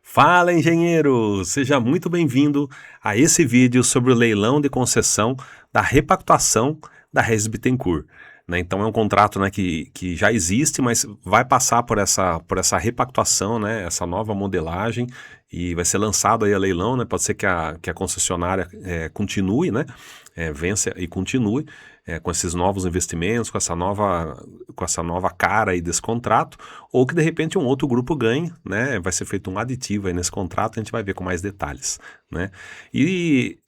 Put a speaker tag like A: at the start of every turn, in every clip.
A: Fala, engenheiro! Seja muito bem-vindo a esse vídeo sobre o leilão de concessão da repactuação da Regis Bittencourt. Então é um contrato, que já existe, mas vai passar por essa repactuação, né, essa nova modelagem, e vai ser lançado aí a leilão, né? Pode ser que a concessionária continue, né, vença e continue com esses novos investimentos, com essa nova cara aí desse contrato, ou que de repente um outro grupo ganhe, né? Vai ser feito um aditivo aí nesse contrato, a gente vai ver com mais detalhes, né? E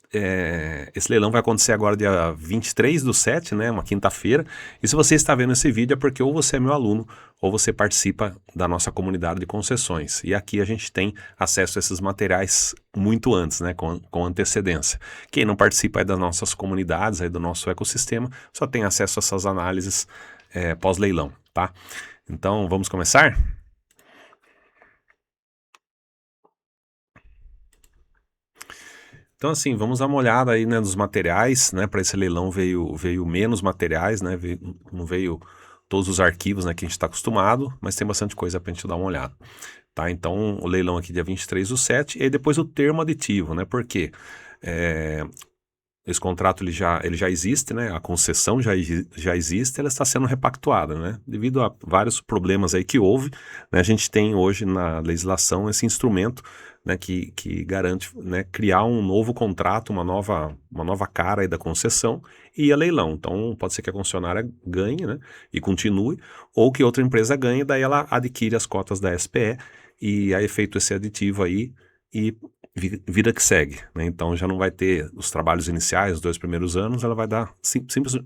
A: esse leilão vai acontecer agora dia 23/7, né? Uma quinta-feira. E se você está vendo esse vídeo é porque ou você é meu aluno ou você participa da nossa comunidade de concessões. E aqui a gente tem acesso a esses materiais muito antes, né? Com antecedência. Quem não participa aí das nossas comunidades, aí do nosso ecossistema, só tem acesso a essas análises pós-leilão, tá? Então, vamos começar? Então, assim, vamos dar uma olhada aí, né, nos materiais, né? Para esse leilão veio menos materiais, né? Não veio todos os arquivos, né, que a gente está acostumado, mas tem bastante coisa para a gente dar uma olhada. Tá? Então, o leilão aqui dia 23/7, e aí depois o termo aditivo, né? Por quê? Esse contrato ele já existe, né? A concessão já existe, ela está sendo repactuada, né? Devido a vários problemas aí que houve, né? A gente tem hoje na legislação esse instrumento, né? Que garante, né? Criar um novo contrato, uma nova cara aí da concessão e a leilão. Então pode ser que a concessionária ganhe, né? E continue, ou que outra empresa ganhe, daí ela adquire as cotas da SPE e aí é feito esse aditivo aí e vida que segue, né? Então já não vai ter os trabalhos iniciais, os 2 primeiros anos, ela vai dar,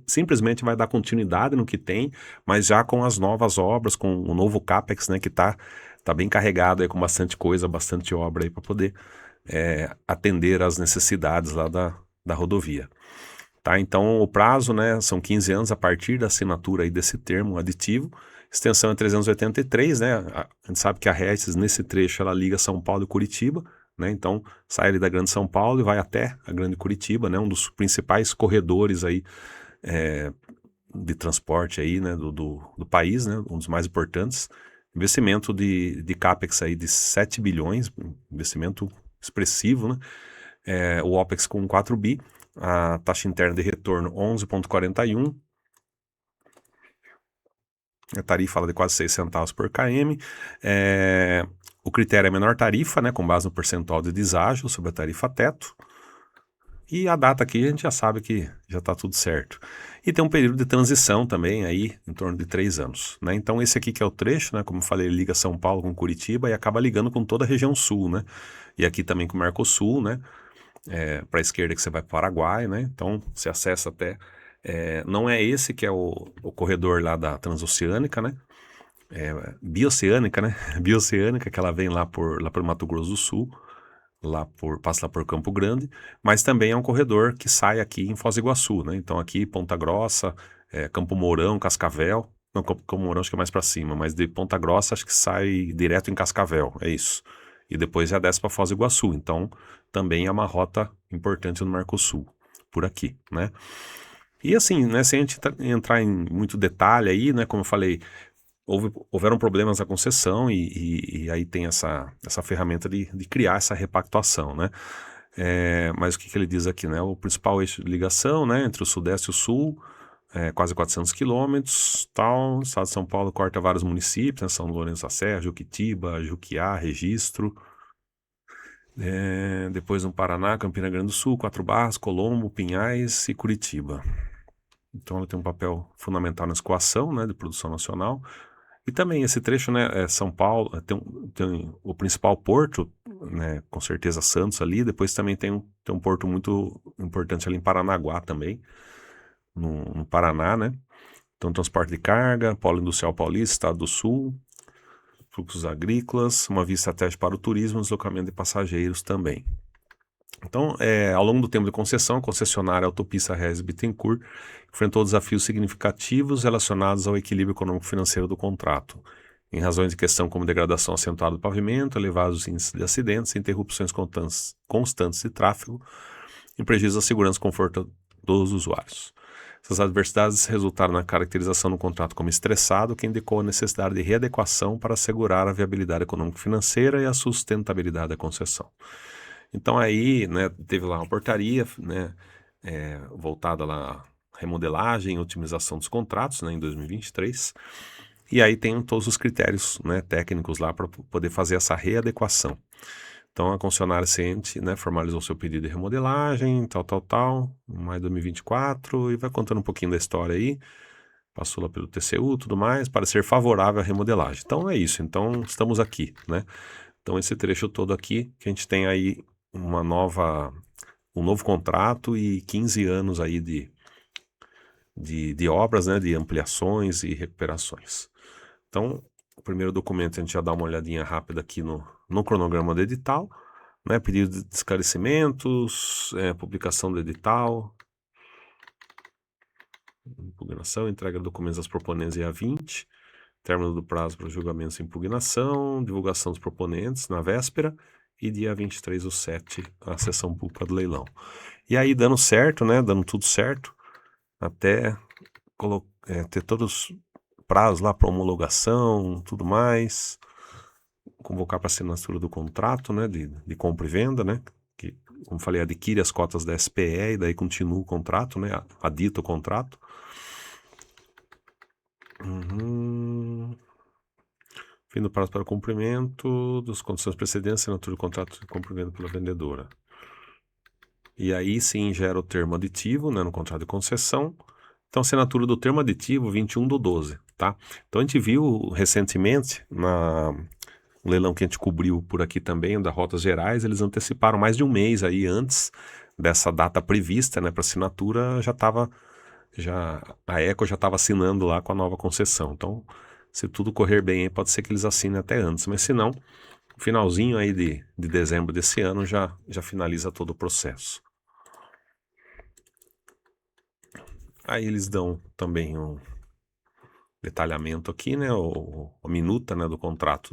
A: simplesmente vai dar continuidade no que tem, mas já com as novas obras, com o novo CAPEX, né, que tá bem carregado aí com bastante coisa, bastante obra aí para poder atender às necessidades lá da rodovia. Tá? Então o prazo, né, são 15 anos a partir da assinatura aí desse termo aditivo, extensão é 383, né? A gente sabe que a Regis, nesse trecho, ela liga São Paulo e Curitiba, né? Então sai ali da Grande São Paulo e vai até a Grande Curitiba, né? Um dos principais corredores aí de transporte aí, né? Do país, né? Um dos mais importantes. Investimento de CAPEX aí de 7 bilhões, investimento expressivo, né? O OPEX com 4 bi, a taxa interna de retorno 11,41, a tarifa fala de quase 6 centavos por km. O critério é a menor tarifa, né, com base no percentual de deságio sobre a tarifa teto. E a data aqui a gente já sabe que já está tudo certo. E tem um período de transição também aí, em torno de 3 anos. Né? Então esse aqui que é o trecho, né, como eu falei, ele liga São Paulo com Curitiba e acaba ligando com toda a região sul, né? E aqui também com o Mercosul, né? Para a esquerda que você vai para o Paraguai, né? Então você acessa até. Não é esse que é o corredor lá da Transoceânica, né? Bioceânica, né? Bioceânica, que ela vem lá por Mato Grosso do Sul, passa lá por Campo Grande, mas também é um corredor que sai aqui em Foz do Iguaçu, né? Então aqui Ponta Grossa, Campo Mourão, Cascavel. Não, Campo Mourão acho que é mais para cima, mas de Ponta Grossa acho que sai direto em Cascavel, é isso. E depois já desce para Foz do Iguaçu. Então também é uma rota importante no Mercosul, por aqui, né? E assim, né, sem a gente entrar em muito detalhe aí, né, como eu falei, houveram problemas na concessão e aí tem essa ferramenta de criar essa repactuação, né? Mas o que ele diz aqui, né? O principal eixo de ligação, né, entre o Sudeste e o Sul, quase 400 quilômetros, tal. O estado de São Paulo corta vários municípios, né, São Lourenço da Serra, Juquitiba, Juquiá, Registro. Depois no Paraná, Campina Grande do Sul, Quatro Barras, Colombo, Pinhais e Curitiba. Então ela tem um papel fundamental na escoação, né, de produção nacional. E também esse trecho, né, São Paulo, tem o principal porto, né, com certeza Santos ali, depois também tem um porto muito importante ali em Paranaguá também, no Paraná, né? Então transporte de carga, polo industrial paulista, estado do sul, fluxos agrícolas, uma via estratégica para o turismo e deslocamento de passageiros também. Então, ao longo do tempo de concessão, a concessionária Autopista Regis Bittencourt enfrentou desafios significativos relacionados ao equilíbrio econômico-financeiro do contrato, em razões de questão como degradação acentuada do pavimento, elevados índices de acidentes, interrupções constantes de tráfego e prejuízo à segurança e conforto dos usuários. Essas adversidades resultaram na caracterização do contrato como estressado, que indicou a necessidade de readequação para assegurar a viabilidade econômico-financeira e a sustentabilidade da concessão. Então aí, né, teve lá uma portaria, né, voltada lá à remodelagem e otimização dos contratos, né, em 2023, e aí tem todos os critérios, né, técnicos lá para poder fazer essa readequação. Então a concessionária ciente, né, formalizou seu pedido de remodelagem, tal, em maio de 2024, e vai contando um pouquinho da história aí, passou lá pelo TCU e tudo mais, para ser favorável à remodelagem. Então é isso, então estamos aqui, né? Então esse trecho todo aqui, que a gente tem aí um novo contrato e 15 anos aí de obras, né, de ampliações e recuperações. Então, o primeiro documento a gente já dá uma olhadinha rápida aqui no cronograma do edital, né, pedido de esclarecimentos, publicação do edital, impugnação, entrega de documentos aos proponentes dia 20, término do prazo para julgamento sem impugnação, divulgação dos proponentes na véspera e dia 23/7 a sessão pública do leilão. E aí dando certo, né, dando tudo certo, até ter todos os prazos lá para homologação, tudo mais, convocar para assinatura do contrato, né, de compra e venda, né, que, como falei, adquire as cotas da SPE e daí continua o contrato, né, adita o contrato. Fim do prazo para cumprimento das condições precedentes, assinatura do contrato de compra e venda pela vendedora. E aí sim gera o termo aditivo, né, no contrato de concessão. Então, assinatura do termo aditivo 21/12, tá? Então, a gente viu recentemente, no leilão que a gente cobriu por aqui também, da Rotas Gerais, eles anteciparam mais de um mês aí antes dessa data prevista, né, para assinatura, a Eco já estava assinando lá com a nova concessão. Então, se tudo correr bem aí, pode ser que eles assinem até antes, mas se não, finalzinho aí de dezembro desse ano já finaliza todo o processo. Aí eles dão também um detalhamento aqui, né, a minuta, né, do contrato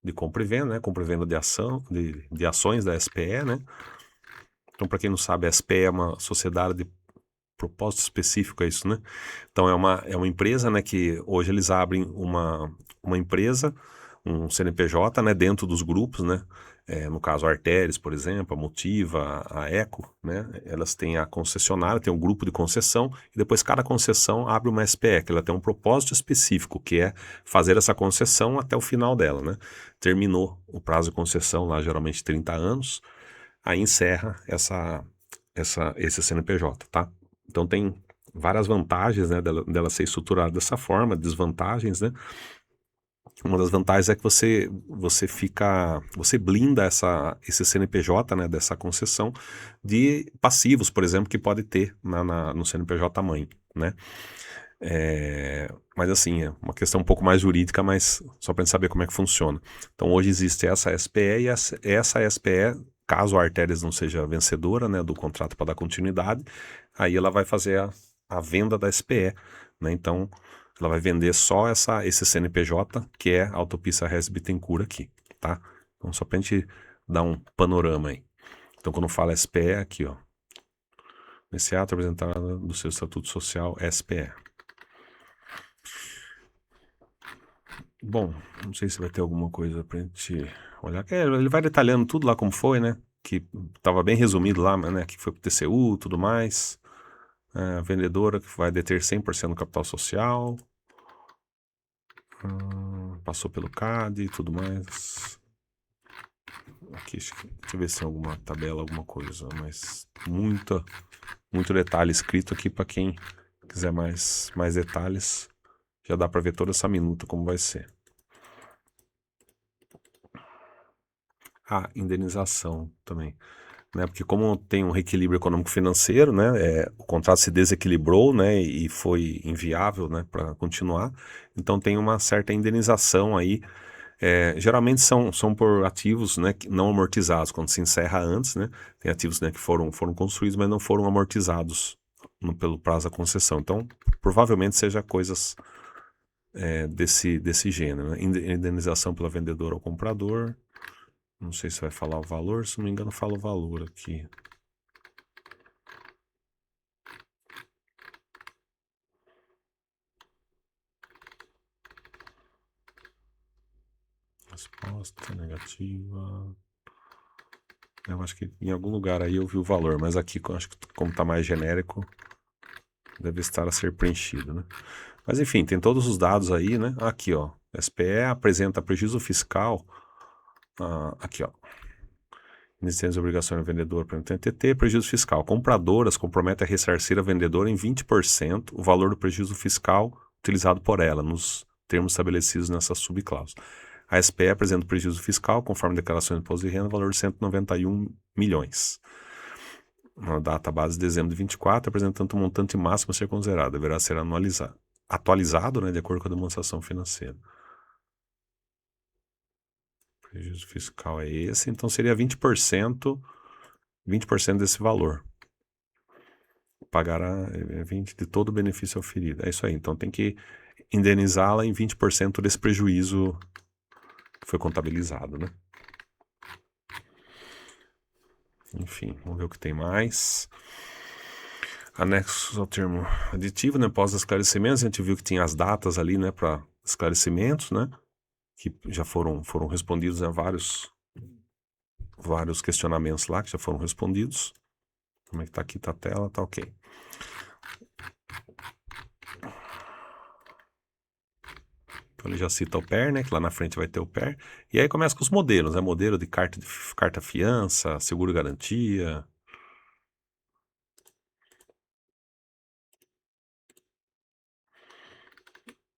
A: de compra e venda, né, compra e venda de ações da SPE, né. Então, para quem não sabe, a SPE é uma sociedade de propósito específico, é isso, né. Então, é uma empresa, né, que hoje eles abrem uma empresa, um CNPJ, né, dentro dos grupos, né, no caso a Arteris, por exemplo, a Motiva, a Eco, né, elas têm a concessionária, tem um grupo de concessão, e depois cada concessão abre uma SPE, que ela tem um propósito específico, que é fazer essa concessão até o final dela, né. Terminou o prazo de concessão, lá geralmente 30 anos, aí encerra esse CNPJ, tá? Então tem várias vantagens, né, dela ser estruturada dessa forma, desvantagens, né? Uma das vantagens é que você blinda esse CNPJ, né, dessa concessão de passivos, por exemplo, que pode ter no CNPJ mãe, né? Mas assim, é uma questão um pouco mais jurídica, mas só para gente saber como é que funciona. Então hoje existe essa SPE e essa SPE, caso a Arteris não seja vencedora, né, do contrato para dar continuidade, aí ela vai fazer a venda da SPE, né? Então ela vai vender só esse CNPJ, que é a Autopista Regis Bittencourt aqui, tá? Então só pra gente dar um panorama aí. Então quando fala SPE, aqui ó, nesse ato apresentado do seu Estatuto Social, SPE. Bom, não sei se vai ter alguma coisa pra gente olhar. Ele vai detalhando tudo lá como foi, né? Que tava bem resumido lá, né? Que foi pro TCU e tudo mais. A vendedora que vai deter 100% do capital social. Passou pelo CAD e tudo mais. Aqui, deixa eu ver se tem alguma tabela, alguma coisa, mas muito detalhe escrito aqui para quem quiser mais detalhes. Já dá para ver toda essa minuta como vai ser. Indenização também, né? Porque como tem um reequilíbrio econômico-financeiro, né? O contrato se desequilibrou, né? E foi inviável, né? Para continuar. Então tem uma certa indenização aí. Geralmente são por ativos, né, não amortizados, quando se encerra antes, né? Tem ativos, né, que foram construídos, mas não foram amortizados pelo prazo da concessão. Então, provavelmente seja coisas desse gênero, né? Indenização pela vendedora ao comprador. Não sei se vai falar o valor, se não me engano, fala o valor aqui. Proposta negativa. Eu acho que em algum lugar aí eu vi o valor, mas aqui eu acho que como está mais genérico, deve estar a ser preenchido, né? Mas enfim, tem todos os dados aí, né? Aqui, ó. SPE apresenta prejuízo fiscal. Aqui, ó. Iniciantes de obrigação ao vendedor para o NTT, prejuízo fiscal. Compradoras comprometem a ressarcir a vendedora em 20% o valor do prejuízo fiscal utilizado por ela, nos termos estabelecidos nessa subcláusula. A SPE apresenta prejuízo fiscal, conforme declaração de imposto de renda, valor de 191 milhões. Na data base de dezembro de 24, apresentando o montante máximo a ser considerado, deverá ser atualizado, né, de acordo com a demonstração financeira. O prejuízo fiscal é esse, então seria 20% desse valor. Pagará 20% de todo o benefício oferido. É isso aí, então tem que indenizá-la em 20% desse prejuízo que foi contabilizado, né? Enfim, vamos ver o que tem mais. Anexos ao termo aditivo, né? Pós-esclarecimentos, a gente viu que tinha as datas ali, né, para esclarecimentos, né? Que já foram respondidos a vários questionamentos lá que já foram respondidos. Como é que tá aqui? Tá a tela? Tá ok. Então ele já cita o PER, né? Que lá na frente vai ter o PER. E aí começa com os modelos, né? Modelo de carta fiança, seguro garantia.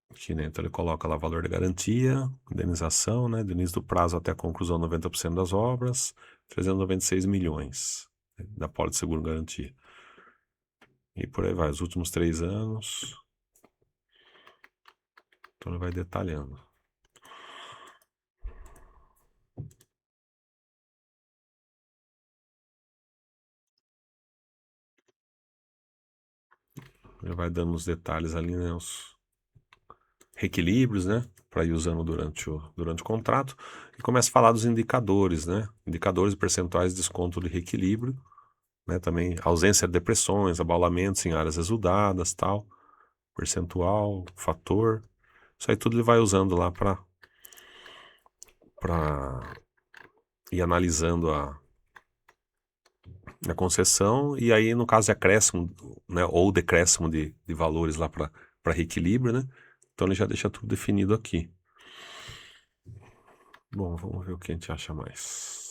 A: Aqui, né? Então ele coloca lá valor da garantia, indenização, né? Do início do prazo até a conclusão 90% das obras, 396 milhões da pólice de seguro garantia. E por aí vai, os últimos 3 anos. Então ele vai detalhando. Ele vai dando os detalhes ali, né? Os reequilíbrios, né? Para ir usando durante o contrato. E começa a falar dos indicadores, né? Indicadores e percentuais de desconto de reequilíbrio, né? Também ausência de depressões, abaulamentos em áreas exudadas, tal. Percentual, fator. Isso aí tudo ele vai usando lá para ir analisando a concessão. E aí, no caso de acréscimo, né? Ou decréscimo de valores lá para reequilíbrio, né? Então ele já deixa tudo definido aqui. Bom, vamos ver o que a gente acha mais.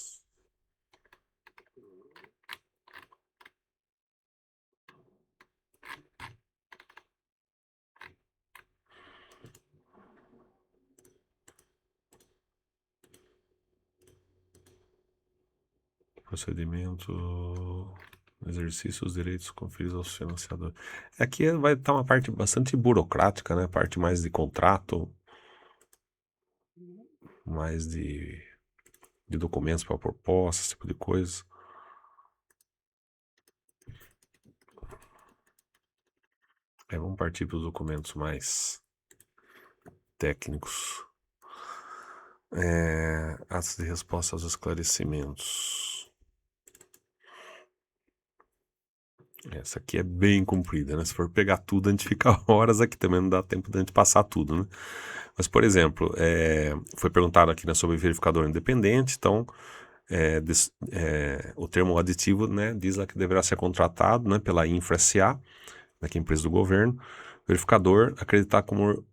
A: Procedimento, exercício dos direitos conferidos aos financiadores. Aqui vai estar uma parte bastante burocrática, né? Parte mais de contrato, mais de documentos para proposta, esse tipo de coisa. Vamos partir para os documentos mais técnicos. Atos de resposta aos esclarecimentos. Essa aqui é bem comprida, né? Se for pegar tudo, a gente fica horas aqui, também não dá tempo de a gente passar tudo, né? Mas, por exemplo, foi perguntado aqui, né, sobre verificador independente, então o termo aditivo, né, diz lá que deverá ser contratado, né, pela Infra SA, né, que é a empresa do governo, verificador acreditar como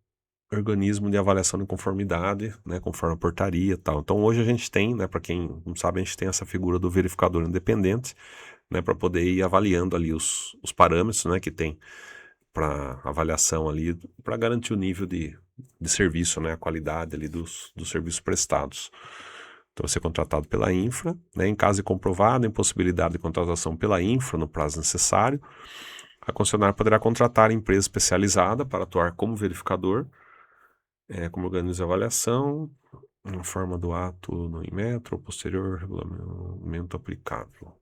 A: organismo de avaliação de conformidade, né, conforme a portaria e tal. Então hoje a gente tem, né, para quem não sabe, a gente tem essa figura do verificador independente, né, para poder ir avaliando ali os parâmetros, né, que tem para avaliação ali, para garantir o nível de serviço, né, a qualidade ali dos serviços prestados. Então, vai ser contratado pela Infra, né, em caso de comprovada a impossibilidade de contratação pela Infra no prazo necessário, a concessionária poderá contratar a empresa especializada para atuar como verificador, como organismo de avaliação, na forma do ato no Inmetro, ou posterior regulamento aplicável.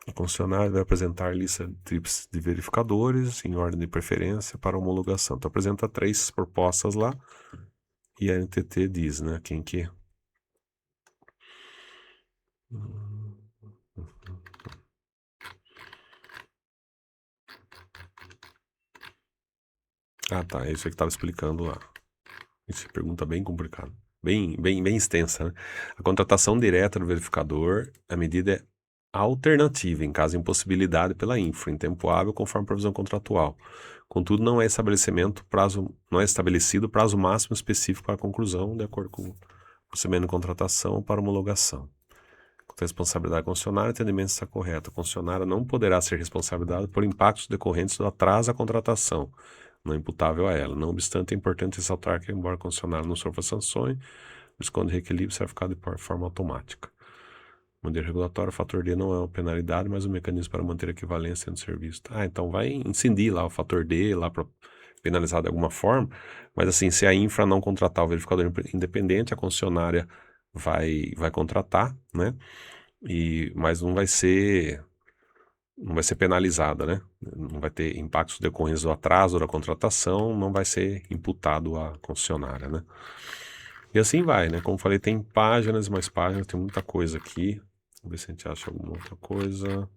A: O concessionário vai apresentar lista tríplice de verificadores em ordem de preferência para homologação. Então apresenta 3 propostas lá e a NTT diz, né, quem que... Ah, tá, é isso aí que estava explicando lá. Isso é pergunta bem complicada. bem extensa, né? A contratação direta do verificador, a medida é alternativa, em caso de impossibilidade pela infra, em tempo hábil, conforme a provisão contratual. Contudo, não é estabelecido prazo máximo específico para a conclusão, de acordo com o procedimento de contratação para homologação. Quanto à responsabilidade concessionária, o entendimento está correto. A concessionária não poderá ser responsabilizada por impactos decorrentes do atraso à contratação, não imputável a ela. Não obstante, é importante ressaltar que, embora a concessionária não sofra sanções, o desconto de reequilíbrio será ficado de forma automática. O modelo regulatório, o fator D não é uma penalidade, mas um mecanismo para manter a equivalência entre serviços. Então vai incidir lá o fator D lá para penalizar de alguma forma, mas assim, se a infra não contratar o verificador independente, a concessionária vai contratar, né? Mas não vai ser penalizada, né? Não vai ter impactos decorrentes do atraso da contratação, não vai ser imputado à concessionária, né? E assim vai, né? Como falei, tem páginas, mais páginas, tem muita coisa aqui. Vamos ver se a gente acha alguma outra coisa.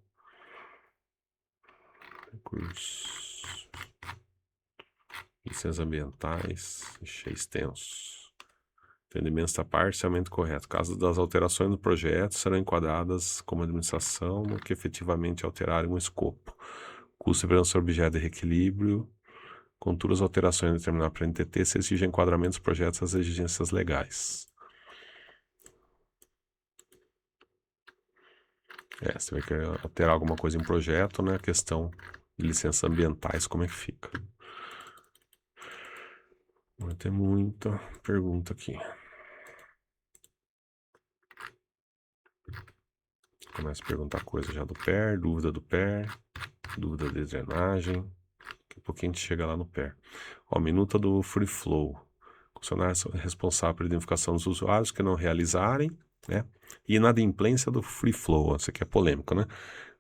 A: Recursos. Licenças ambientais. Ixi, é extenso. Entendimento está parcialmente correto. Caso das alterações no projeto, serão enquadradas como administração no que efetivamente alterarem o escopo. Custo de prevenção objeto de reequilíbrio. Contudo, as alterações determinadas pela NTT se exigem enquadramento dos projetos às exigências legais. Você vai querer alterar alguma coisa em projeto, né? A questão de licenças ambientais, como é que fica? Vai ter muita pergunta aqui. Começa a perguntar coisa já do PER, dúvida do PER, dúvida de drenagem. Daqui a pouquinho a gente chega lá no PER. Minuta do Free Flow. Funcionários responsáveis pela identificação dos usuários que não realizarem, né? E inadimplência do Free Flow. Isso aqui é polêmico, né?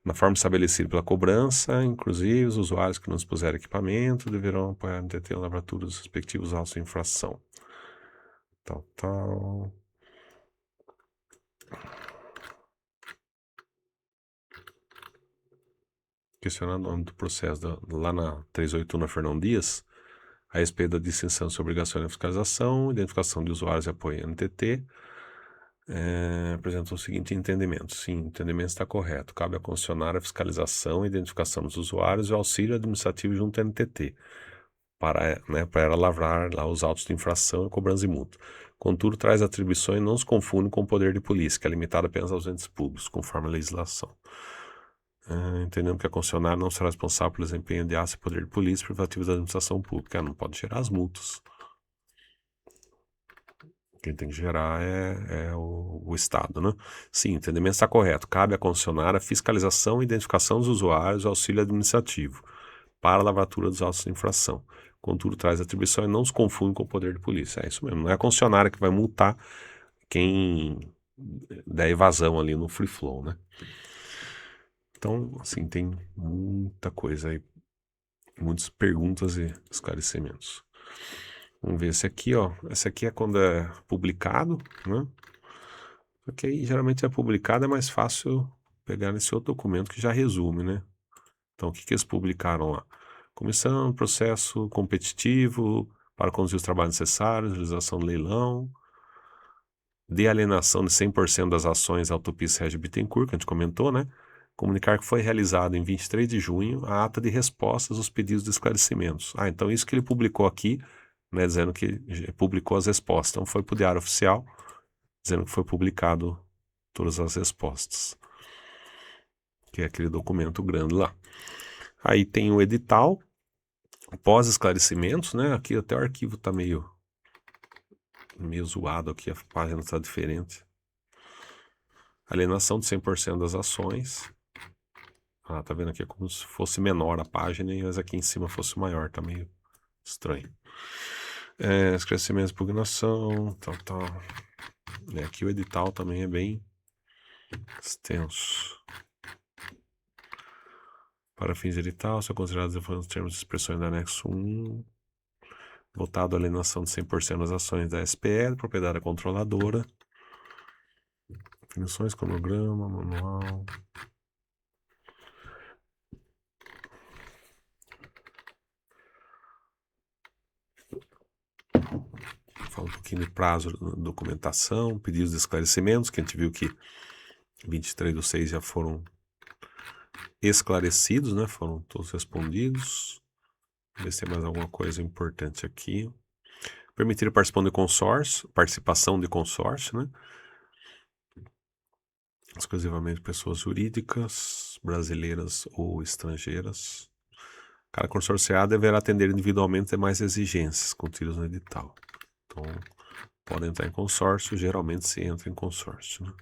A: Na forma estabelecida pela cobrança, inclusive os usuários que não expuserem equipamento deverão apoiar no TT lavratura dos respectivos autos de infração. Tal. Questionando o nome do processo lá na 381 na Fernão Dias, a respeito da distinção sobre obrigação de fiscalização, identificação de usuários e apoio NTT, apresentou o seguinte entendimento. Sim, o entendimento está correto. Cabe à concessionária a fiscalização e identificação dos usuários e o auxílio administrativo junto à NTT, para ela lavrar lá os autos de infração e cobrança de multa. Contudo, traz atribuições e não se confunde com o poder de polícia, que é limitado apenas aos entes públicos, conforme a legislação. Entendendo que a concessionária não será responsável pelo desempenho de atos e poder de polícia privativo da administração pública. Ela não pode gerar as multas. Quem tem que gerar é o Estado, né? Sim, o entendimento está correto. Cabe à concessionária a fiscalização e identificação dos usuários e auxílio administrativo para a lavratura dos autos de infração. Contudo, traz atribuição e não se confunde com o poder de polícia. É isso mesmo. Não é a concessionária que vai multar quem der evasão ali no free flow, né? Então, assim, tem muita coisa aí, muitas perguntas e esclarecimentos. Vamos ver esse aqui, ó. Esse aqui é quando é publicado, né? Porque aí geralmente é publicado, é mais fácil pegar nesse outro documento que já resume, né? Então, o que eles publicaram lá? Comissão, processo competitivo para conduzir os trabalhos necessários, realização do leilão, de alienação de 100% das ações da autopista Régio Bittencourt, que a gente comentou, né? Comunicar que foi realizado em 23 de junho a ata de respostas aos pedidos de esclarecimentos. Então isso que ele publicou aqui, né, dizendo que publicou as respostas. Então foi para o Diário Oficial, dizendo que foi publicado todas as respostas, que é aquele documento grande lá. Aí tem o edital, pós-esclarecimentos, né? Aqui até o arquivo tá meio zoado aqui, a página está diferente. Alienação de 100% das ações. Tá vendo aqui? É como se fosse menor a página, mas aqui em cima fosse maior, tá meio estranho. Esclarecimento de impugnação, tal. Aqui o edital também é bem extenso. Para fins de edital, são considerados os termos de expressões do anexo 1, votado a alienação de 100% das ações da SPL, propriedade da controladora. Definições, cronograma, manual. fala um pouquinho de prazo, documentação, pedidos de esclarecimentos, que a gente viu que 23/6 já foram esclarecidos, né? Foram todos respondidos. Vamos ver se tem mais alguma coisa importante aqui. Permitir a participação de consórcio, né? Exclusivamente pessoas jurídicas, brasileiras ou estrangeiras. Cada consorciado deverá atender individualmente demais exigências contidas no edital. Então, podem entrar em consórcio, geralmente se entra em consórcio, né?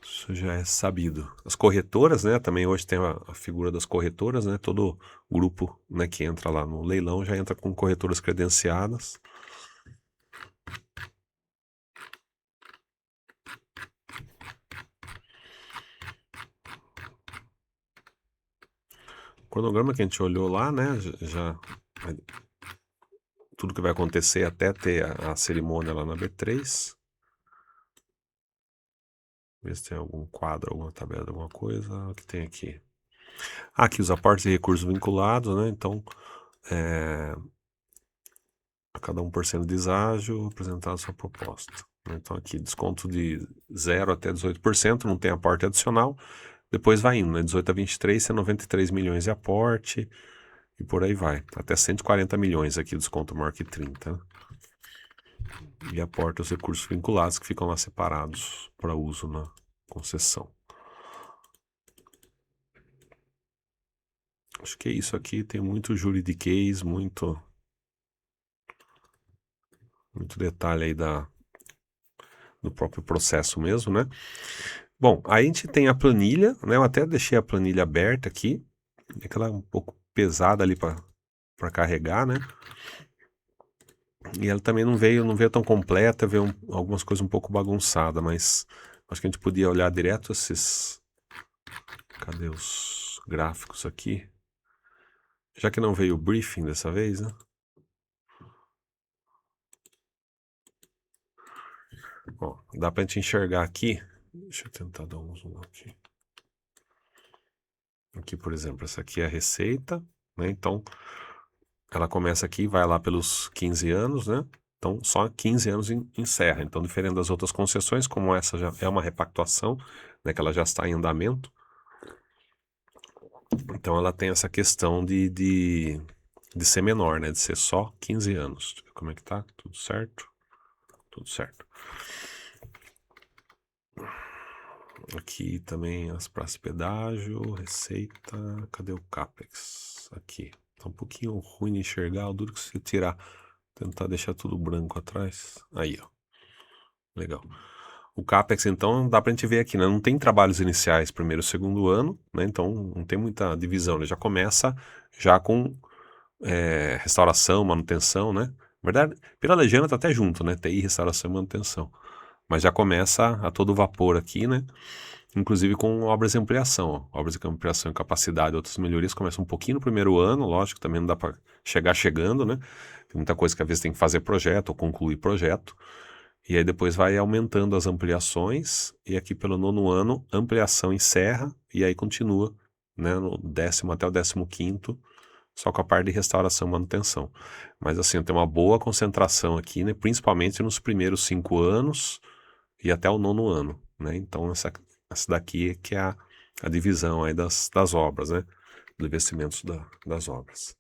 A: Isso já é sabido. As corretoras, né? Também hoje tem a figura das corretoras, né? Todo grupo, né, que entra lá no leilão já entra com corretoras credenciadas. O cronograma que a gente olhou lá, né? Já tudo que vai acontecer até ter a cerimônia lá na B3. Ver se tem algum quadro, alguma tabela, alguma coisa. O que tem aqui? Aqui os aportes e recursos vinculados, né? Então, a cada 1% de deságio, apresentar a sua proposta. Então, aqui, desconto de 0 até 18%, não tem aporte adicional. Depois vai indo, né? 18 a 23, 93 milhões de aporte, e por aí vai. Até 140 milhões aqui, desconto maior que 30. Né? E aporta os recursos vinculados que ficam lá separados para uso na concessão. Acho que é isso aqui, tem muito juridiquês, muito detalhe aí do próprio processo mesmo, né? Bom, aí a gente tem a planilha, né? Eu até deixei a planilha aberta aqui, é que ela é um pouco pesada ali para carregar, né? E ela também não veio tão completa, veio algumas coisas um pouco bagunçadas, mas acho que a gente podia olhar direto esses... Cadê os gráficos aqui? Já que não veio o briefing dessa vez, né? Ó, dá pra gente enxergar aqui. Deixa eu tentar dar um zoom aqui. Aqui, por exemplo, essa aqui é a receita, né? Então, ela começa aqui, vai lá pelos 15 anos, né? Então, só 15 anos encerra. Então, diferente das outras concessões, como essa já é uma repactuação, né? Que ela já está em andamento. Então, ela tem essa questão de ser menor, né? De ser só 15 anos. Deixa eu ver como é que tá? Tudo certo? Tudo certo. Aqui também as praças de pedágio, receita, cadê o CAPEX? Aqui, tá um pouquinho ruim de enxergar, o duro que você tirar, tentar deixar tudo branco atrás. Aí, ó, legal. O CAPEX, então, dá pra gente ver aqui, né? Não tem trabalhos iniciais primeiro e segundo ano, né? Então, não tem muita divisão, ele já começa já com restauração, manutenção, né? Na verdade, pela legenda tá até junto, né? TI, restauração e manutenção. Mas já começa a todo vapor aqui, né? Inclusive com obras de ampliação. Ó. Obras de ampliação e capacidade, outras melhorias começam um pouquinho no primeiro ano, lógico, também não dá para chegar chegando, né? Tem muita coisa que às vezes tem que fazer projeto ou concluir projeto. E aí depois vai aumentando as ampliações, e aqui pelo 9º ano, ampliação encerra, e aí continua, né, no 10º até o 15º, só com a parte de restauração e manutenção. Mas assim, tem uma boa concentração aqui, né, principalmente nos primeiros 5 anos e até o 9º ano, né? Então essa daqui que é a divisão aí das obras, né? Dos investimentos das obras.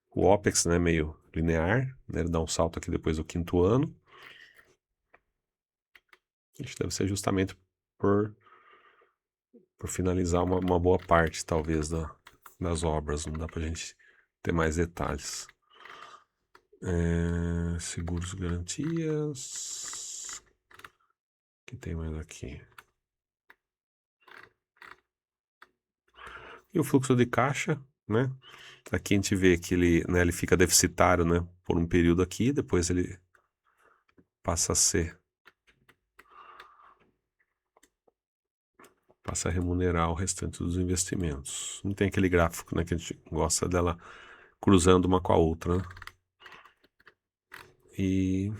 A: O OPEX, né, meio linear, né? Ele dá um salto aqui depois do 5º ano. Isso deve ser justamente por finalizar uma boa parte, talvez, das obras. Não dá pra gente ter mais detalhes. Seguros e garantias. O que tem mais aqui? E o fluxo de caixa, né? Aqui a gente vê que ele fica deficitário, né? Por um período aqui, depois ele passa a remunerar o restante dos investimentos. Não tem aquele gráfico, né? Que a gente gosta dela cruzando uma com a outra, né? E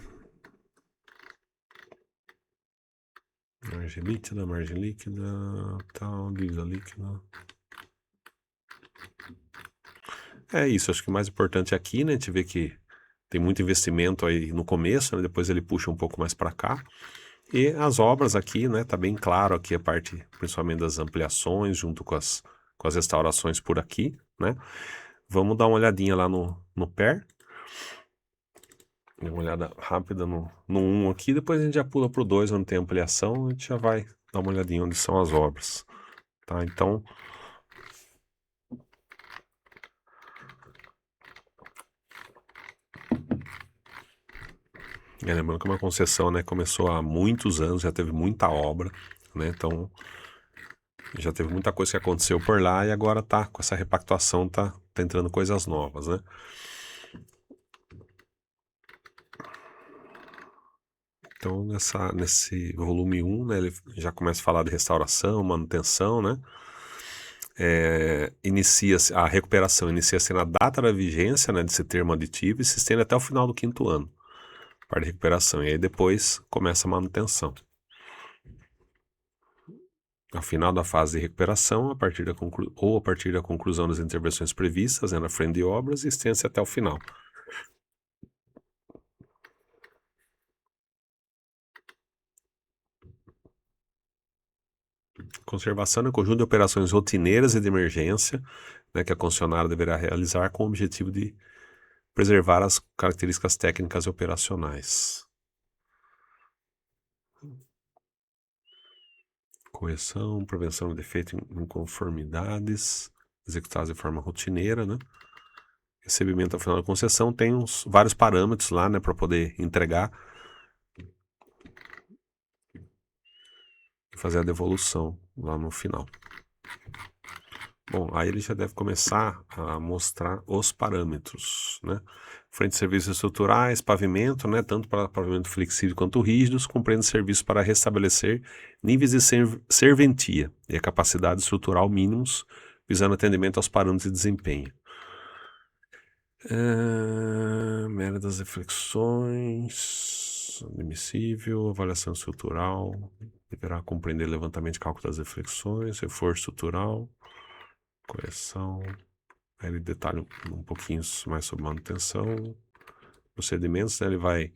A: margem líquida, tal, dívida líquida. É isso, acho que o mais importante aqui, né? A gente vê que tem muito investimento aí no começo, né? Depois ele puxa um pouco mais para cá. E as obras aqui, né? Tá bem claro aqui a parte, principalmente das ampliações, junto com as restaurações por aqui, né? Vamos dar uma olhadinha lá no PER. Dê uma olhada rápida no 1 aqui, depois a gente já pula pro 2, onde tem ampliação, a gente já vai dar uma olhadinha onde são as obras, tá? Então, lembrando que é uma concessão, né, começou há muitos anos, já teve muita obra, né? Então, já teve muita coisa que aconteceu por lá e agora tá com essa repactuação, tá entrando coisas novas, né? Então, nesse volume 1, né, ele já começa a falar de restauração, manutenção, né? Inicia-se a recuperação, inicia-se na data da vigência, né, desse termo aditivo e se estende até o final do 5º ano, para a recuperação. E aí depois começa a manutenção. Ao final da fase de recuperação, a partir da conclusão das intervenções previstas, né, na frente de obras, estende-se até o final. Conservação é um conjunto de operações rotineiras e de emergência, né, que a concessionária deverá realizar com o objetivo de preservar as características técnicas e operacionais. Correção, prevenção de defeito em inconformidades, executadas de forma rotineira, né? Recebimento ao final da concessão tem vários parâmetros lá, né, para poder entregar e fazer a devolução lá no final. Bom, aí ele já deve começar a mostrar os parâmetros, né? Frente de serviços estruturais, pavimento, né? Tanto para pavimento flexível quanto rígidos, compreende serviços para restabelecer níveis de serventia e a capacidade estrutural mínimos, visando atendimento aos parâmetros de desempenho. Mera das reflexões, admissível, avaliação estrutural, deverá compreender levantamento de cálculo das reflexões, reforço estrutural, correção. Aí ele detalha um pouquinho mais sobre manutenção, procedimentos, né? Ele vai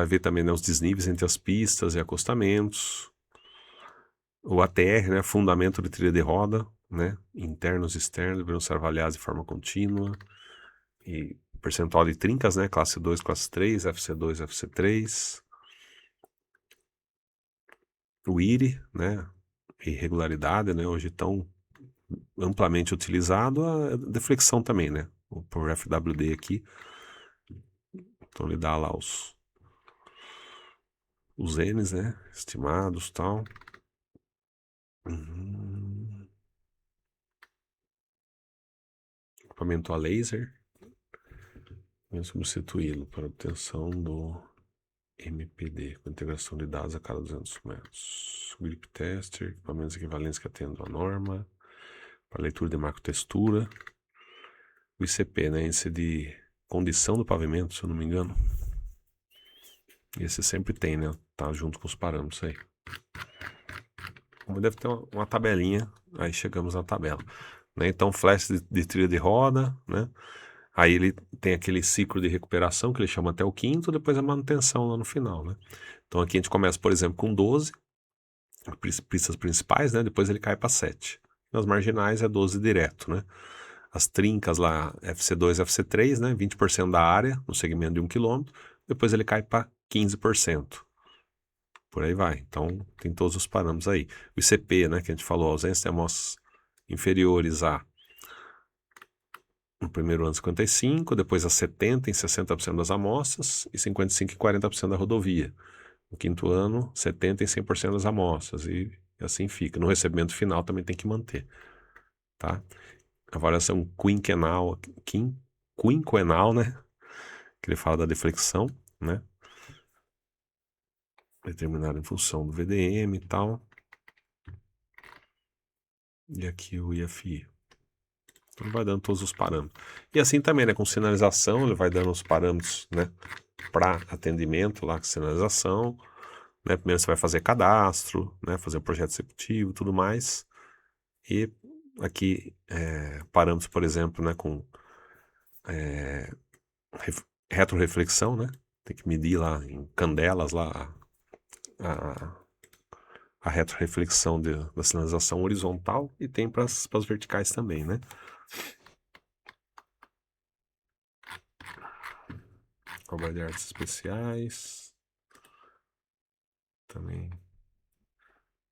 A: ver também, né, os desníveis entre as pistas e acostamentos, o ATR, né, fundamento de trilha de roda, né, internos e externos, deveriam ser avaliados de forma contínua, e percentual de trincas, né, classe 2, classe 3, FC2, FC3, o IRI, né, irregularidade, né, hoje tão amplamente utilizado, a deflexão também, né, por FWD aqui. Então ele dá lá os N's, né, estimados, tal. Equipamento a laser. Vamos substituí-lo para obtenção do MPD, com integração de dados a cada 200 metros. Grip tester, equipamentos equivalentes que atendam a norma, para leitura de macrotextura. O ICP, né, índice de condição do pavimento, se eu não me engano. Esse sempre tem, né, tá junto com os parâmetros aí. Como deve ter uma tabelinha, aí chegamos na tabela. Né? Então, flash de trilha de roda, né? Aí ele tem aquele ciclo de recuperação que ele chama até o 5º, depois a manutenção lá no final, né? Então aqui a gente começa, por exemplo, com 12 pistas principais, né? Depois ele cai para 7. Nas marginais é 12 direto, né? As trincas lá, FC2 e FC3, né? 20% da área no segmento de 1 km. Depois ele cai para 15%. Por aí vai. Então tem todos os parâmetros aí. O ICP, né? Que a gente falou, ausência de amostras inferiores a no primeiro ano 55, depois a 70 em 60% das amostras e 55 em 40% da rodovia. No 5º ano, 70 em 100% das amostras e assim fica. No recebimento final também tem que manter, tá? Avaliação quinquenal, né? Que ele fala da deflexão, né? Determinado em função do VDM e tal. E aqui o IFI. Então ele vai dando todos os parâmetros. E assim também, né? Com sinalização, ele vai dando os parâmetros, né? Para atendimento lá com sinalização. Né? Primeiro você vai fazer cadastro, né? Fazer o projeto executivo, tudo mais. E aqui parâmetros, por exemplo, né? Com retroreflexão, né? Tem que medir lá em candelas lá a, a retroreflexão da sinalização horizontal e tem para as verticais também, né? Obra de artes especiais. Também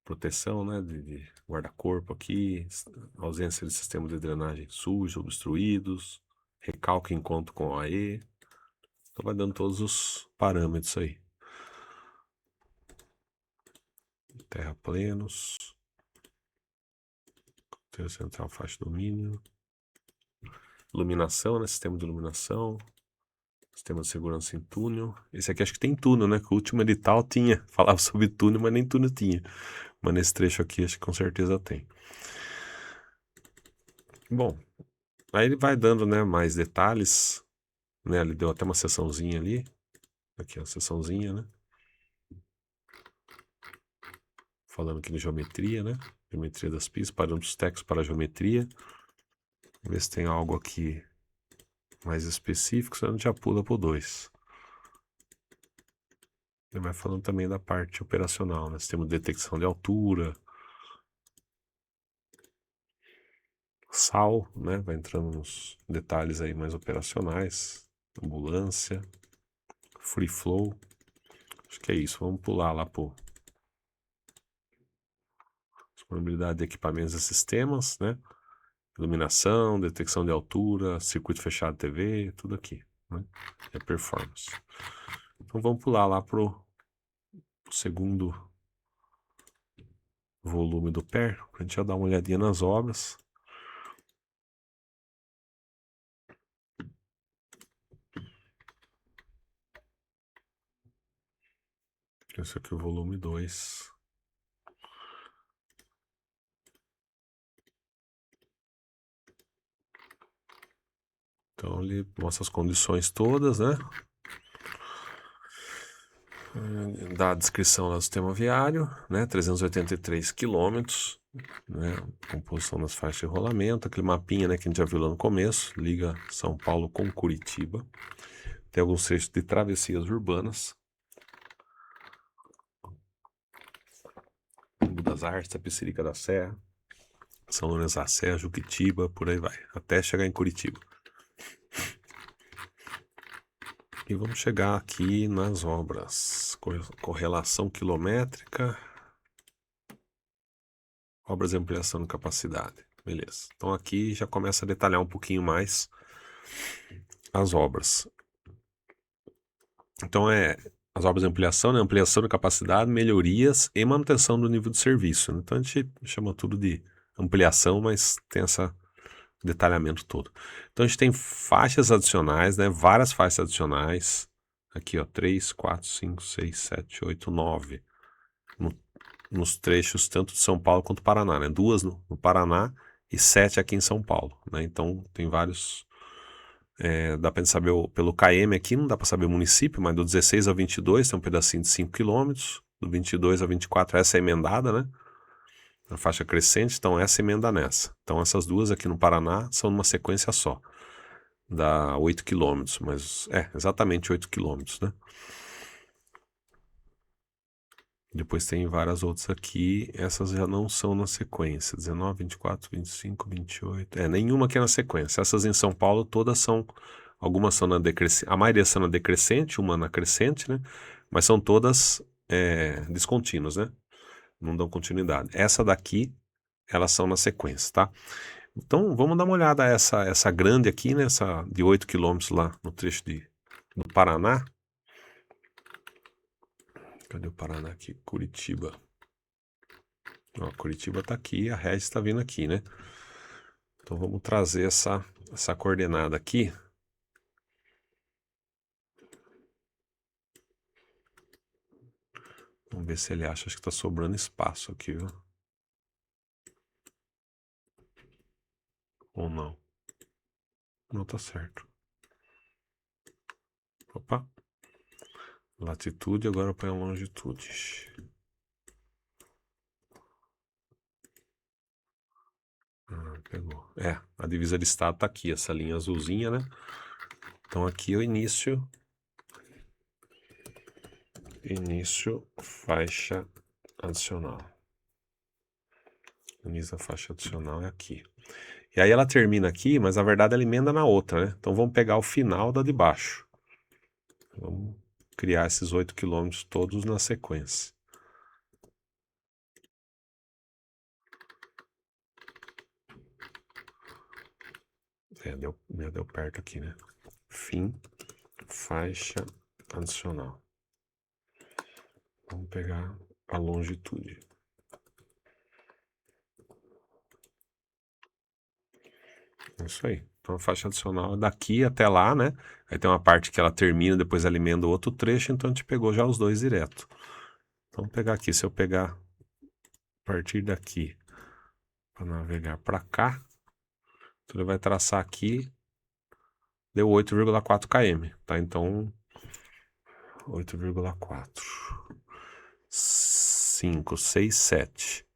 A: proteção, né? De guarda-corpo aqui. Ausência de sistema de drenagem sujos, obstruídos. Recalque em conta com a AE. Então vai dando todos os parâmetros aí. Terraplenos. Conteúdo central, faixa de domínio. Iluminação, né? Sistema de iluminação. Sistema de segurança em túnel. Esse aqui acho que tem túnel, né? Que o último edital tinha. Falava sobre túnel, mas nem túnel tinha. Mas nesse trecho aqui acho que com certeza tem. Bom, aí ele vai dando, né, mais detalhes. Né? Ele deu até uma seçãozinha ali. Aqui, a seçãozinha, né? Falando aqui de geometria, né? Geometria das pistas, parâmetros técnicos para a geometria. Vamos ver se tem algo aqui mais específico, senão a gente já pula pro 2. Ele vai falando também da parte operacional, né? Sistema de detecção de altura, SAL, né? Vai entrando nos detalhes aí mais operacionais, ambulância, free flow. Acho que é isso. Vamos pular lá pro disponibilidade de equipamentos e sistemas, né? Iluminação, detecção de altura, circuito fechado TV, tudo aqui, né? É performance. Então vamos pular lá pro segundo volume do PER, pra gente já dar uma olhadinha nas obras. Esse aqui é o volume 2. Então ele mostra as condições todas, né? Dá a descrição do sistema viário, né? 383 quilômetros, né? Composição das faixas de rolamento, aquele mapinha, né, que a gente já viu lá no começo, liga São Paulo com Curitiba. Tem alguns trechos de travessias urbanas. Embu das Artes, Tapecerica da Serra, São Lourenço da Serra, Juquitiba, por aí vai, até chegar em Curitiba. E vamos chegar aqui nas obras. Correlação quilométrica. Obras de ampliação de capacidade. Beleza. Então aqui já começa a detalhar um pouquinho mais as obras. Então as obras de ampliação, né? Ampliação de capacidade, melhorias e manutenção do nível de serviço. Então a gente chama tudo de ampliação, mas tem esse detalhamento todo. Então a gente tem faixas adicionais, né? Várias faixas adicionais. Aqui, ó, 3, 4, 5, 6, 7, 8, 9. Nos trechos tanto de São Paulo quanto do Paraná, né? 2 no Paraná e 7 aqui em São Paulo, né? Então tem vários. Dá pra gente saber pelo KM aqui, não dá pra saber o município, mas do 16 ao 22 tem um pedacinho de 5 km. Do 22 ao 24 essa é emendada, né? A faixa crescente, então essa emenda nessa. Então essas duas aqui no Paraná são numa sequência só. Dá 8 km, mas exatamente 8 km, né? Depois tem várias outras aqui, essas já não são na sequência, 19, 24, 25, 28, nenhuma aqui é na sequência. Essas em São Paulo todas são, algumas são na decrescente, a maioria são na decrescente, uma na crescente, né? Mas são todas descontínuas, né? Não dão continuidade. Essa daqui, elas são na sequência, tá? Então, vamos dar uma olhada a essa grande aqui, né? Essa de 8 km lá no trecho do Paraná. Cadê o Paraná aqui? Curitiba. Ó, Curitiba tá aqui, a Regis tá vindo aqui, né? Então vamos trazer essa coordenada aqui. Vamos ver se ele acha, acho que tá sobrando espaço aqui, viu? Ou não. Não tá certo. Opa. Latitude, agora põe a longitude. Pegou. A divisa de estado tá aqui, essa linha azulzinha, né? Então aqui o início faixa adicional. O início da faixa adicional é aqui. E aí ela termina aqui, mas na verdade ela emenda na outra, né? Então vamos pegar o final da de baixo. Vamos criar esses 8 quilômetros todos na sequência. Deu perto aqui, né? Fim, faixa adicional. Vamos pegar a longitude. É isso aí. Então a faixa adicional é daqui até lá, né? Aí tem uma parte que ela termina, depois ela emenda o outro trecho, então a gente pegou já os dois direto. Então vamos pegar aqui, se eu pegar a partir daqui para navegar para cá, então ele vai traçar aqui, deu 8,4 km, tá? Então 8,4 5, 6, 7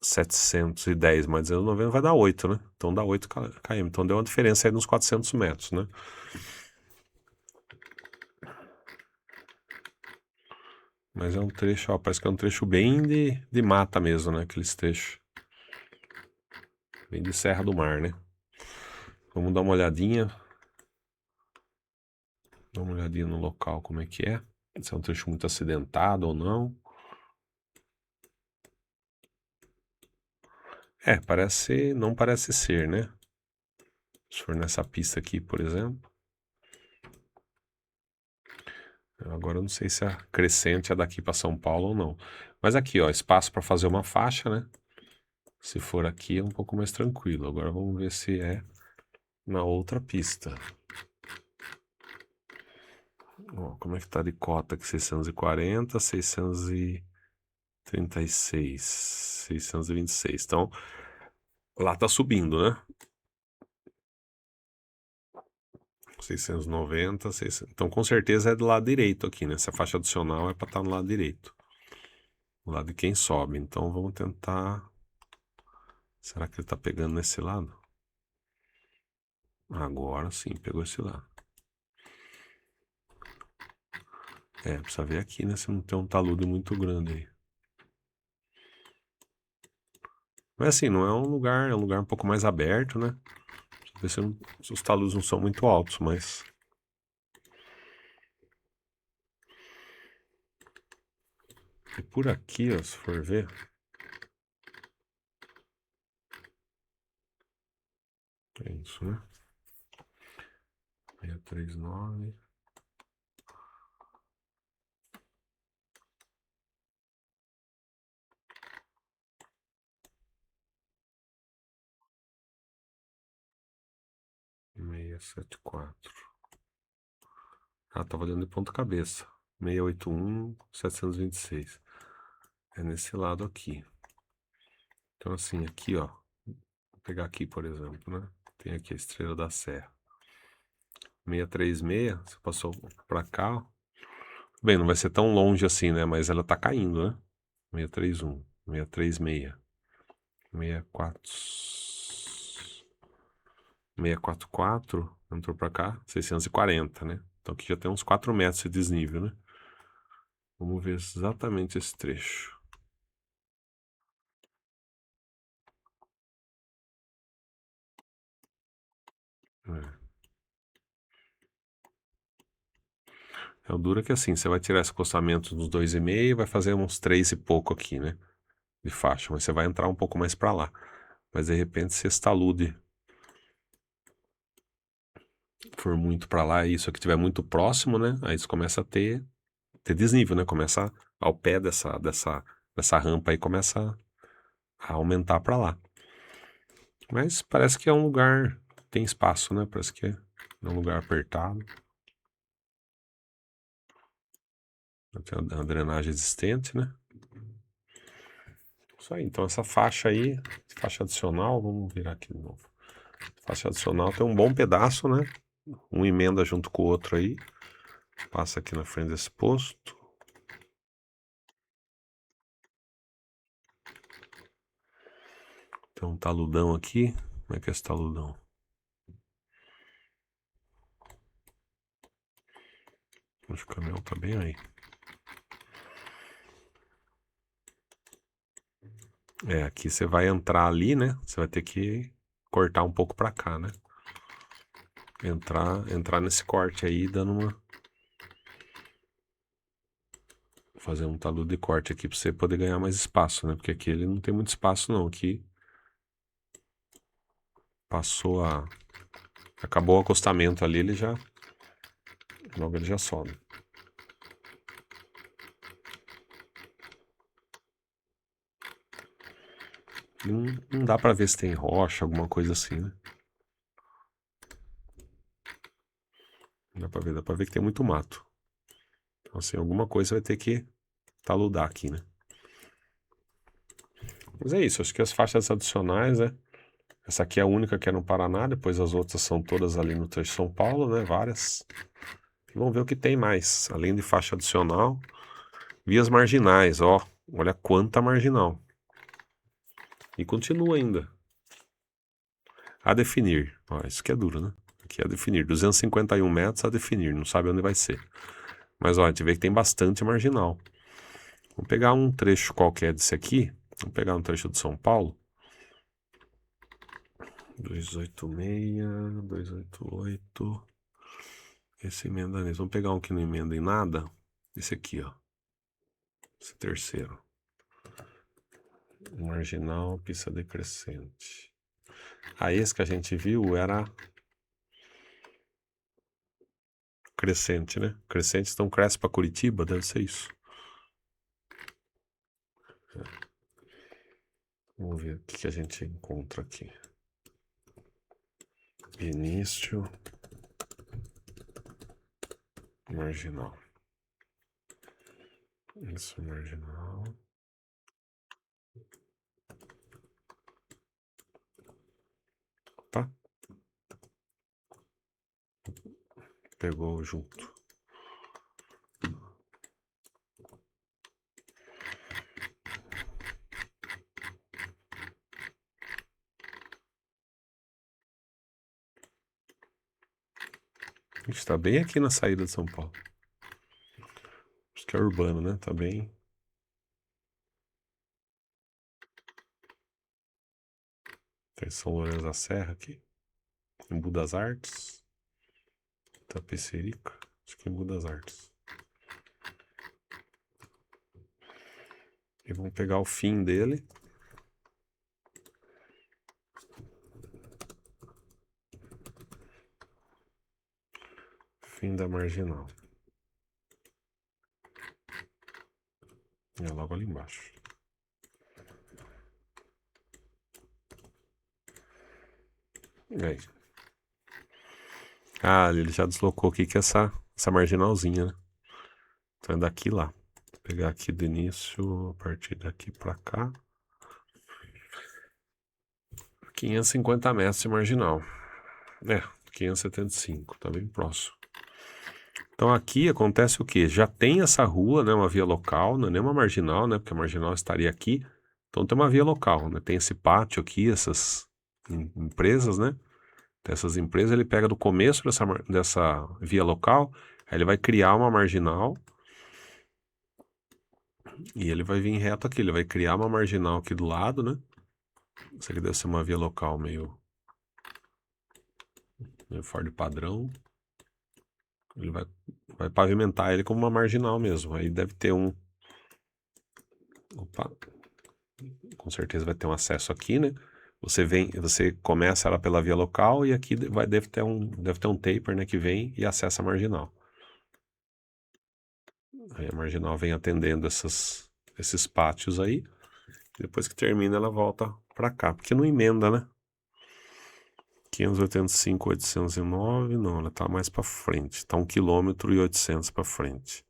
A: 710 mais 290 vai dar 8, né? Então dá 8 km. Então deu uma diferença aí nos 400 metros, né? Mas é um trecho, ó, parece que é um trecho bem de mata mesmo, né? Aqueles trechos. Bem de Serra do Mar, né? Vamos dar uma olhadinha. Dá uma olhadinha no local, como é que é. Se é um trecho muito acidentado ou não. É, parece, não parece ser, né? Se for nessa pista aqui, por exemplo. Agora eu não sei se a crescente é daqui para São Paulo ou não. Mas aqui, ó, espaço para fazer uma faixa, né? Se for aqui é um pouco mais tranquilo. Agora vamos ver se é na outra pista. Ó, como é que tá de cota aqui? 640, 636, 626. Então, lá tá subindo, né? 690, 600. Então, com certeza é do lado direito aqui, né? Essa faixa adicional é para estar no lado direito. Do lado de quem sobe. Então, vamos tentar. Será que ele tá pegando nesse lado? Agora sim, pegou esse lado. É, precisa ver aqui, né? Se não tem um talude muito grande aí. Mas assim, não é um lugar, é um lugar um pouco mais aberto, né? Ver se os taludes não são muito altos, mas. E por aqui, ó, se for ver. É isso, né? 639. Meia sete quatro. Ah, tava dando de ponta cabeça. 681, 726. É nesse lado aqui. Então, assim, aqui, ó. Vou pegar aqui, por exemplo, né? Tem aqui a Estrela da Serra. 636, você passou pra cá, ó. Bem, não vai ser tão longe assim, né? Mas ela tá caindo, né? 631, 636, 64, 644, entrou pra cá, 640, né? Então aqui já tem uns 4 metros de desnível, né? Vamos ver exatamente esse trecho. É. É o duro é que assim, você vai tirar esse acostamento dos 2,5 e vai fazer uns 3 e pouco aqui, né? De faixa, mas você vai entrar um pouco mais pra lá. Mas de repente, se esse talude for muito pra lá e isso aqui estiver muito próximo, né? Aí você começa a ter desnível, né? Começa ao pé dessa rampa aí, começa a aumentar pra lá. Mas parece que é um lugar, tem espaço, né? Parece que é um lugar apertado. Tem uma drenagem existente, né? Isso aí, então essa faixa aí, faixa adicional, vamos virar aqui de novo. Faixa adicional tem um bom pedaço, né? Um emenda junto com o outro aí. Passa aqui na frente desse posto. Tem um taludão aqui. Como é que é esse taludão? Acho que o caminhão tá bem aí. É, aqui você vai entrar ali, né? Você vai ter que cortar um pouco pra cá, né? Entrar nesse corte aí, dando uma... Fazer um talude de corte aqui pra você poder ganhar mais espaço, né? Porque aqui ele não tem muito espaço não. Aqui passou a... Acabou o acostamento ali, ele já... Logo ele já sobe. Não dá pra ver se tem rocha, alguma coisa assim, né? Dá pra ver que tem muito mato. Então, assim, alguma coisa vai ter que taludar aqui, né? Mas é isso, acho que as faixas adicionais, né? Essa aqui é a única que é no Paraná, depois as outras são todas ali no trecho de São Paulo, né? Várias. E vamos ver o que tem mais. Além de faixa adicional, vias marginais, ó. Olha quanta marginal. E continua ainda. A definir. Ó, isso que é duro, né? Aqui é a definir. 251 metros a definir, não sabe onde vai ser. Mas ó, a gente vê que tem bastante marginal. Vamos pegar um trecho qualquer desse aqui. Vamos pegar um trecho de São Paulo. 286, 288. Esse emenda nesse. Vamos pegar um que não emenda em nada. Esse aqui, ó. Esse terceiro. Marginal, pista decrescente. Ah, esse que a gente viu era crescente, né? Crescente, então cresce para Curitiba, deve ser isso. Vamos ver o que a gente encontra aqui. Início. Marginal. Isso, marginal. Opa. Pegou junto. A gente tá bem aqui na saída de São Paulo. Acho que é urbano, né? Tá bem. Tem São Lourenço da Serra aqui. Embu das Artes. Tapecerica. Acho que é Embu das Artes. E vamos pegar o fim dele. Fim da marginal. É logo ali embaixo. E aí? Ah, ele já deslocou aqui que é essa marginalzinha, né? Então é daqui lá. Vou pegar aqui do início, a partir daqui pra cá. 550 metros de marginal. É, 575, tá bem próximo. Então aqui acontece o quê? Já tem essa rua, né? Uma via local, não é nem uma marginal, né? Porque a marginal estaria aqui. Então tem uma via local, né? Tem esse pátio aqui, essas empresas, né? Dessas empresas, ele pega do começo dessa via local, aí ele vai criar uma marginal e ele vai vir reto aqui, ele vai criar uma marginal aqui do lado, né? Isso aqui deve ser uma via local meio fora de padrão. Ele vai pavimentar ele como uma marginal mesmo. Aí deve ter um... Opa, com certeza vai ter um acesso aqui, né? Você começa ela pela via local e aqui deve ter um taper, né, que vem e acessa a marginal. Aí a marginal vem atendendo esses pátios aí. Depois que termina, ela volta pra cá, porque não emenda, né? 585, 809, não, ela tá mais pra frente. Tá 1,8 km pra frente.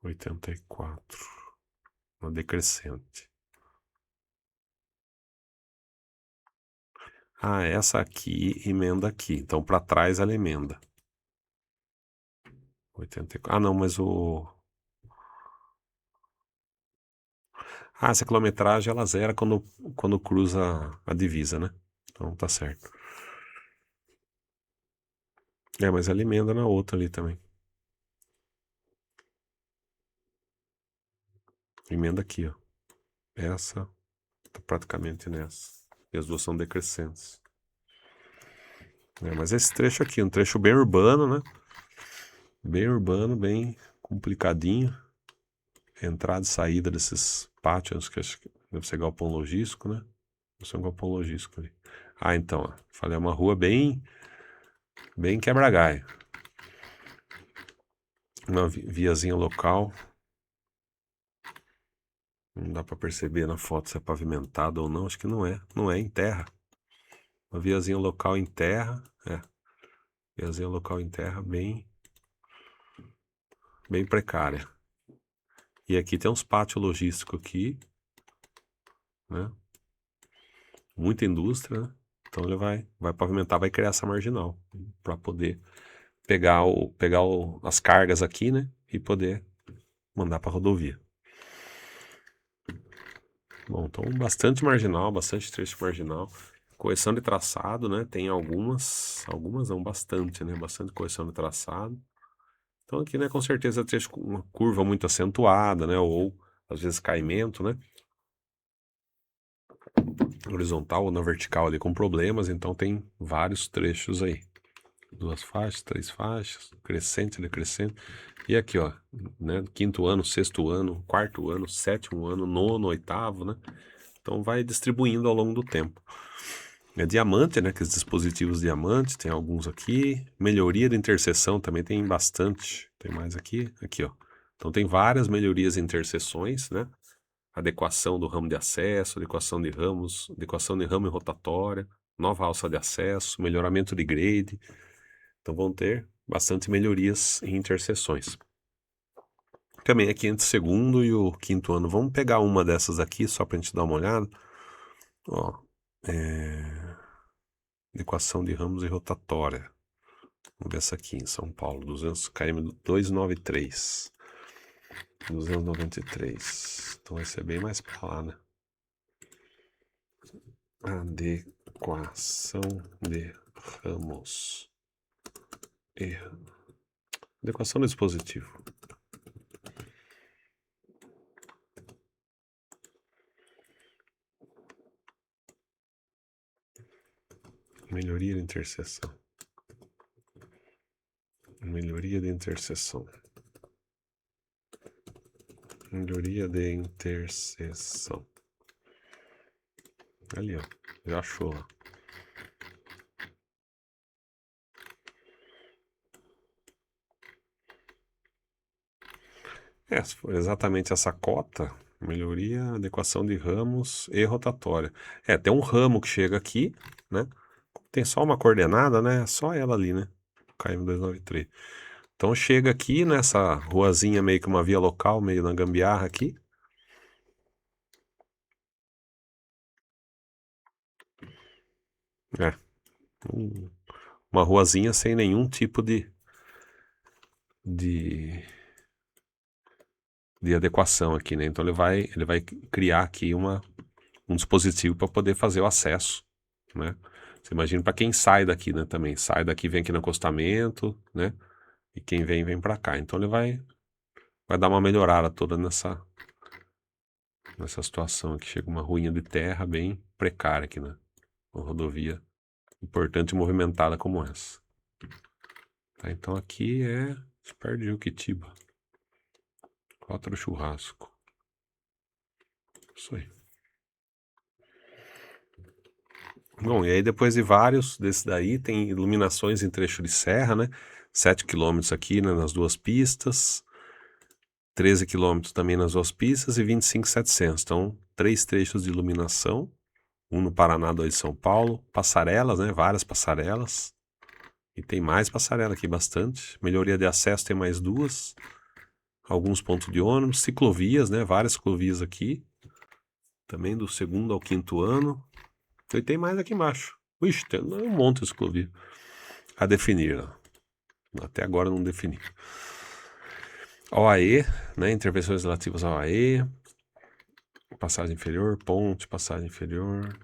A: 84, uma decrescente. Ah, essa aqui emenda aqui. Então pra trás ela emenda. 84. Ah, não, mas o... Ah, essa quilometragem ela zera quando cruza a divisa, né? Então tá certo. Mas ela emenda na outra ali também. Emenda aqui, ó. Essa tá praticamente nessa. E as duas são decrescentes. Mas esse trecho aqui, um trecho bem urbano, né? Bem urbano, bem complicadinho. Entrada e saída desses pátios, que acho que deve ser galpão logístico, né? Deve ser um galpão logístico ali. Então, ó, falei, é uma rua bem quebra-galho. Uma viazinha local. Não dá pra perceber na foto se é pavimentado ou não. Acho que não é. Não é em terra. Uma viazinha local em terra. Viazinha local em terra bem precária. E aqui tem uns pátios logísticos aqui, né? Muita indústria, né? Então ele vai pavimentar, vai criar essa marginal para poder pegar as cargas aqui, né? E poder mandar para rodovia. Bom, então bastante marginal, bastante trecho marginal. Correção de traçado, né? Tem algumas não, bastante, né? Bastante correção de traçado. Então aqui, né, com certeza trecho com uma curva muito acentuada, né? Ou às vezes caimento, né? Horizontal ou na vertical ali com problemas, então tem vários trechos aí. 2 faixas, 3 faixas, crescente, decrescente. E aqui, ó, né? 5º ano, 6º ano, 4º ano, 7º ano, 9º, 8º, né? Então vai distribuindo ao longo do tempo. É diamante, né? Aqueles dispositivos diamante, tem alguns aqui. Melhoria de interseção também tem bastante. Tem mais aqui, ó. Então tem várias melhorias em interseções, né? Adequação do ramo de acesso, adequação de ramos, adequação de ramo e rotatória, nova alça de acesso, melhoramento de grade. Então vão ter bastante melhorias em interseções. Também aqui entre o 2º e o 5º ano. Vamos pegar uma dessas aqui só para a gente dar uma olhada. Ó, adequação de ramos e rotatória. Vamos ver essa aqui em São Paulo, 200 km 293. 293. Então vai ser bem mais para lá, né? Adequação de ramos. Adequação do dispositivo. Melhoria de interseção. Melhoria de interseção. Melhoria de interseção. Ali, ó. Já achou lá. Se for exatamente essa cota, melhoria, adequação de ramos e rotatória. Tem um ramo que chega aqui, né? Tem só uma coordenada, né? Só ela ali, né? KM 293. Então chega aqui nessa ruazinha, meio que uma via local, meio na gambiarra aqui. Uma ruazinha sem nenhum tipo de adequação aqui, né? Então ele vai criar aqui um dispositivo para poder fazer o acesso, né? Você imagina para quem sai daqui, né? Também sai daqui, vem aqui no acostamento, né? E quem vem para cá. Então ele vai dar uma melhorada toda nessa situação aqui. Chega uma ruinha de terra bem precária aqui, né? Uma rodovia importante e movimentada como essa. Tá, então aqui é perto de Juquitiba. Rota do Churrasco. Isso aí. Bom, e aí depois de vários desses daí, tem iluminações em trecho de serra, né? 7 km aqui, né, nas duas pistas. 13 km também nas duas pistas e 25.700. Então, 3 trechos de iluminação. Um no Paraná, 2 em São Paulo. Passarelas, né? Várias passarelas. E tem mais passarela aqui, bastante. Melhoria de acesso tem mais 2. Alguns pontos de ônibus. Ciclovias, né? Várias ciclovias aqui. Também do 2º ao 5º ano. E tem mais aqui embaixo. Ixi, tem um monte de ciclovia a definir. Até agora não defini. OAE, né? Intervenções relativas ao OAE. Passagem inferior, ponte, passagem inferior.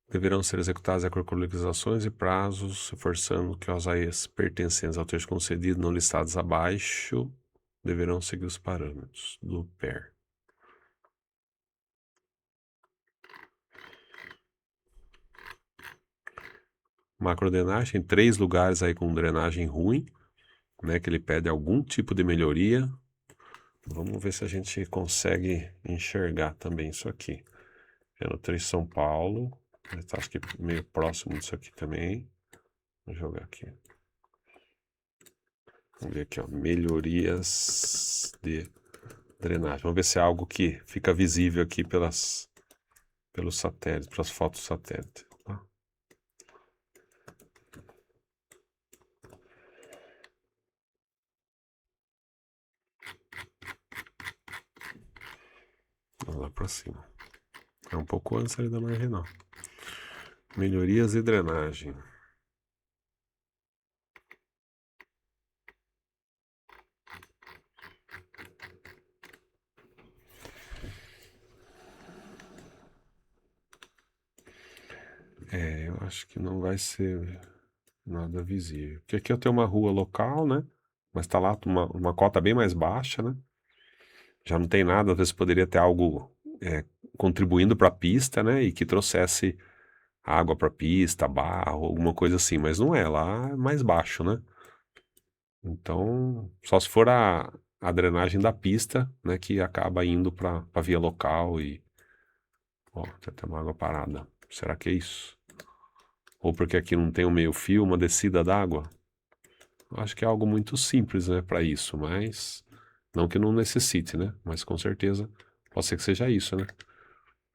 A: deverão ser executadas de acordo com legislações e prazos, reforçando que os AEs pertencentes ao trecho concedido não listados abaixo deverão seguir os parâmetros do PER. Macrodrenagem, tem 3 lugares aí com drenagem ruim, né, que ele pede algum tipo de melhoria. Vamos ver se a gente consegue enxergar também isso aqui. É no Trecho São Paulo, acho que meio próximo disso aqui também. Vou jogar aqui. Vamos ver aqui, ó, melhorias de drenagem. Vamos ver se é algo que fica visível aqui pelos satélites, pelas fotos satélite. Tá? Vamos lá para cima. É um pouco antes ali da marginal. Melhorias de drenagem. Eu acho que não vai ser nada visível. Porque aqui eu tenho uma rua local, né? Mas tá lá uma cota bem mais baixa, né? Já não tem nada, às vezes poderia ter algo contribuindo para a pista, né? E que trouxesse água para a pista, barro, alguma coisa assim. Mas não é, lá é mais baixo, né? Então, só se for a drenagem da pista, né? Que acaba indo para a via local e... Ó, tem até uma água parada. Será que é isso? Ou porque aqui não tem um meio-fio, uma descida d'água? Acho que é algo muito simples, né, para isso, mas não que não necessite, né? Mas com certeza pode ser que seja isso, né?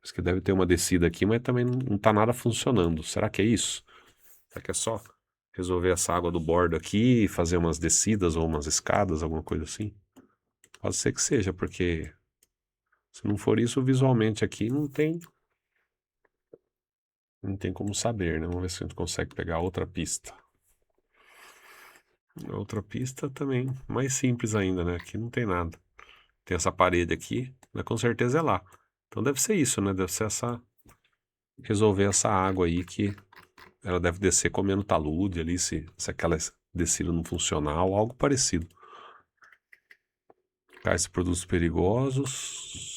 A: Acho que deve ter uma descida aqui, mas também não tá nada funcionando. Será que é isso? Será que é só resolver essa água do bordo aqui e fazer umas descidas ou umas escadas, alguma coisa assim? Pode ser que seja, porque se não for isso, visualmente aqui não tem como saber, né? Vamos ver se a gente consegue pegar outra pista. Outra pista também, mais simples ainda, né? Aqui não tem nada. Tem essa parede aqui, mas com certeza é lá. Então deve ser isso, né? Deve ser resolver essa água aí que ela deve descer comendo talude ali, se aquela descida não funcionar ou algo parecido. Cais de produtos perigosos.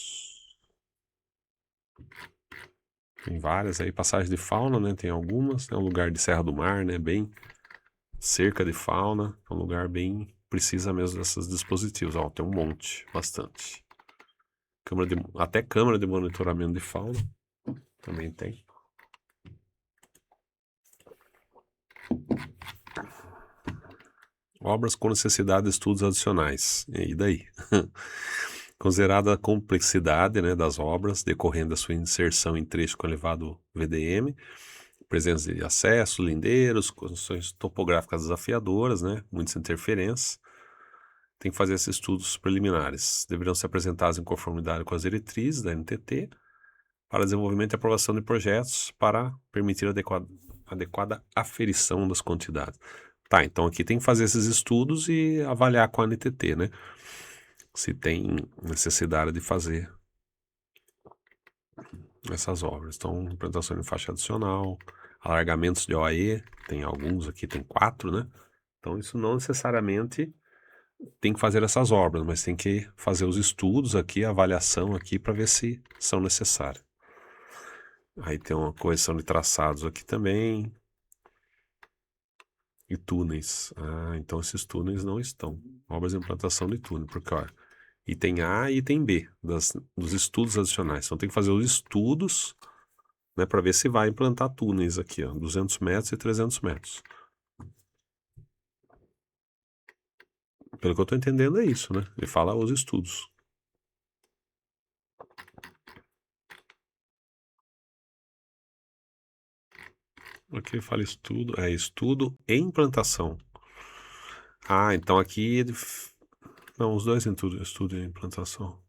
A: Tem várias aí, passagem de fauna, né? Tem algumas. É um lugar de Serra do Mar, né? Bem cerca de fauna. É um lugar bem precisa mesmo desses dispositivos. Ó, tem um monte, bastante. Até câmera de monitoramento de fauna também tem. Obras com necessidade de estudos adicionais. E daí? Considerada a complexidade, né, das obras decorrendo da sua inserção em trecho com elevado VDM, presença de acesso, lindeiros, condições topográficas desafiadoras, né, muitas interferências. Tem que fazer esses estudos preliminares. Deverão ser apresentados em conformidade com as diretrizes da NTT para desenvolvimento e aprovação de projetos para permitir adequada aferição das quantidades. Tá, então aqui tem que fazer esses estudos e avaliar com a NTT, né? Se tem necessidade de fazer essas obras. Então, implantação de faixa adicional, alargamentos de OAE, tem alguns aqui, tem 4, né? Então, isso não necessariamente tem que fazer essas obras, mas tem que fazer os estudos aqui, a avaliação aqui, para ver se são necessárias. Aí tem uma correção de traçados aqui também. E túneis. Ah, então esses túneis não estão. Obras de implantação de túnel, porque, ó, item A e item B dos estudos adicionais. Então tem que fazer os estudos, né, para ver se vai implantar túneis aqui, ó, 200 metros e 300 metros. Pelo que eu estou entendendo é isso, né? Ele fala os estudos. Aqui fala estudo, estudo e implantação. Ah, então aqui ele... Não, os dois em tudo, estudo e implantação.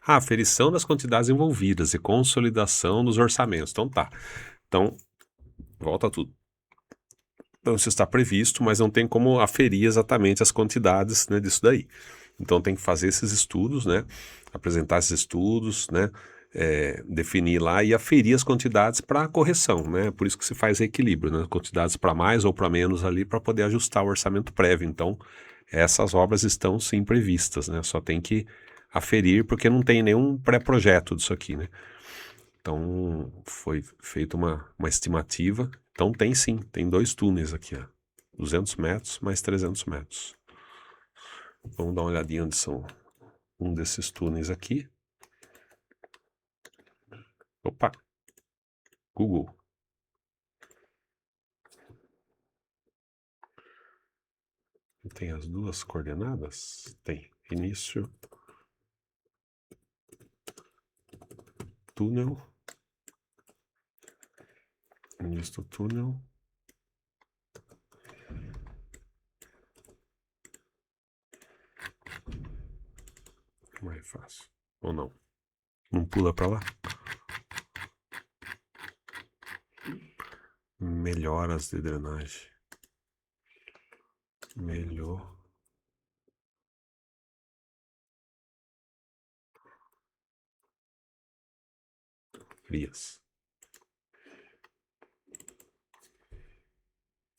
A: Ah, aferição das quantidades envolvidas e consolidação dos orçamentos. Então tá. Então, volta tudo. Então isso está previsto, mas não tem como aferir exatamente as quantidades, né, disso daí. Então tem que fazer esses estudos, né? Apresentar esses estudos, né? definir lá e aferir as quantidades para correção, né? Por isso que se faz equilíbrio, né? Quantidades para mais ou para menos ali para poder ajustar o orçamento prévio. Então, essas obras estão sim previstas, né? Só tem que aferir porque não tem nenhum pré-projeto disso aqui, né? Então, foi feita uma estimativa. Então, tem sim, tem 2 túneis aqui, ó. 200 metros mais 300 metros. Vamos dar uma olhadinha onde são um desses túneis aqui. Opa, Google. Tem as 2 coordenadas? Tem. Início, túnel. Início do túnel. Mais fácil. Ou não? Não pula pra lá? Melhoras de drenagem. Melhorias.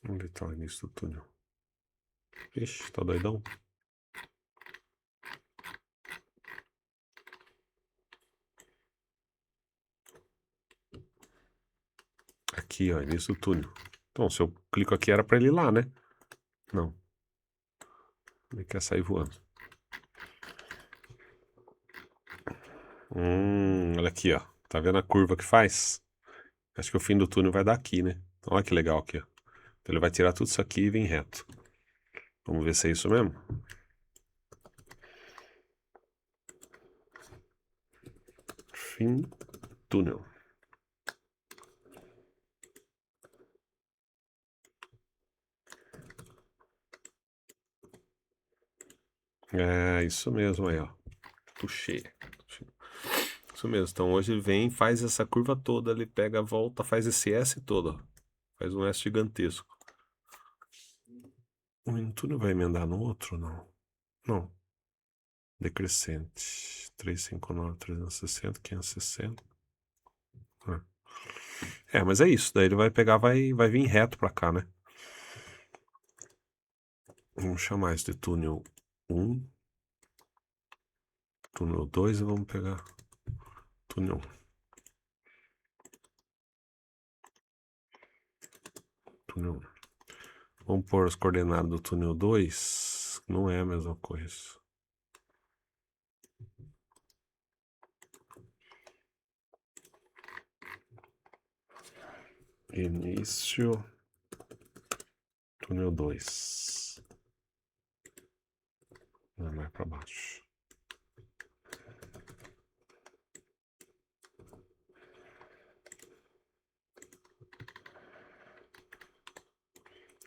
A: Onde tá o início do túnel? Ixi, tá doidão? Aqui, ó, início do túnel. Então, se eu clico aqui era pra ele ir lá, né? Não. Ele quer sair voando. Olha aqui, ó. Tá vendo a curva que faz? Acho que o fim do túnel vai dar aqui, né? Então, olha que legal aqui, ó. Então, ele vai tirar tudo isso aqui e vir reto. Vamos ver se é isso mesmo? Fim túnel. É, isso mesmo aí, ó. Puxei. Isso mesmo. Então hoje ele vem, faz essa curva toda, ele pega a volta, faz esse S todo, ó. Faz um S gigantesco. O túnel vai emendar no outro, não? Não. Decrescente. 359, 360, 560. Mas é isso. Daí ele vai pegar, vai vir reto pra cá, né? Vamos chamar isso de túnel 1. Túnel 2 e vamos pegar túnel 1. Túnel 1. Vamos pôr as coordenadas do túnel 2. Não é a mesma coisa. Início. Túnel 2. Não, mais para baixo.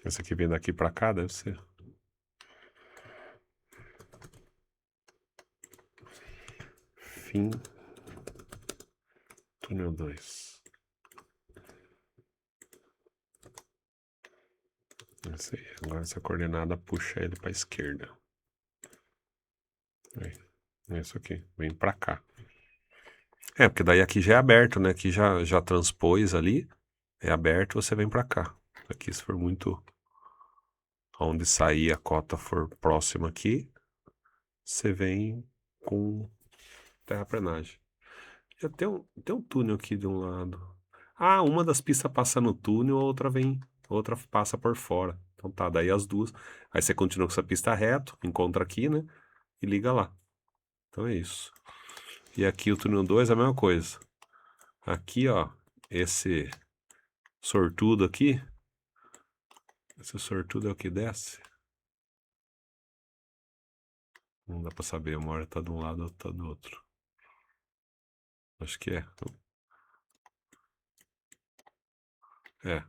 A: Esse aqui vem daqui para cá, deve ser. Fim. Túnel 2. Esse aí. Agora essa coordenada puxa ele para a esquerda. É isso aqui. Vem para cá. Porque daí aqui já é aberto, né? Aqui já transpôs ali. É aberto, você vem para cá. Aqui se for muito... Onde sair a cota for próxima aqui, você vem com terraplenagem. Já tem um túnel aqui de um lado. Ah, uma das pistas passa no túnel, outra passa por fora. Então tá, daí as duas. Aí você continua com essa pista reto, encontra aqui, né? E liga lá. Então é isso. E aqui o túnel 2 é a mesma coisa. Aqui, ó, esse sortudo aqui. Esse sortudo é o que desce? Não dá pra saber, uma hora tá de um lado, outra tá do outro. Acho que é. É.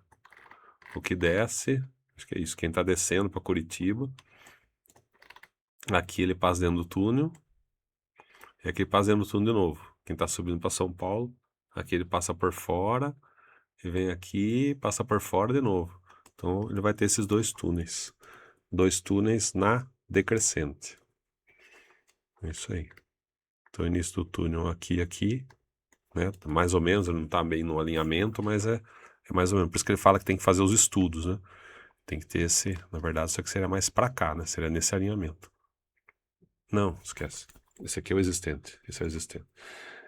A: O que desce, acho que é isso. Quem tá descendo pra Curitiba. Aqui ele passa dentro do túnel. E aqui ele passa dentro do túnel de novo. Quem tá subindo pra São Paulo. Aqui ele passa por fora. E vem aqui, passa por fora de novo. Então ele vai ter esses 2 túneis. 2 túneis na decrescente. É isso aí. Então início do túnel aqui, né? Mais ou menos, ele não está bem no alinhamento, mas é mais ou menos. Por isso que ele fala que tem que fazer os estudos, né? Tem que ter esse, na verdade, só que seria mais para cá, né? Seria nesse alinhamento. Não, esquece. Esse aqui é o existente. Esse é o existente.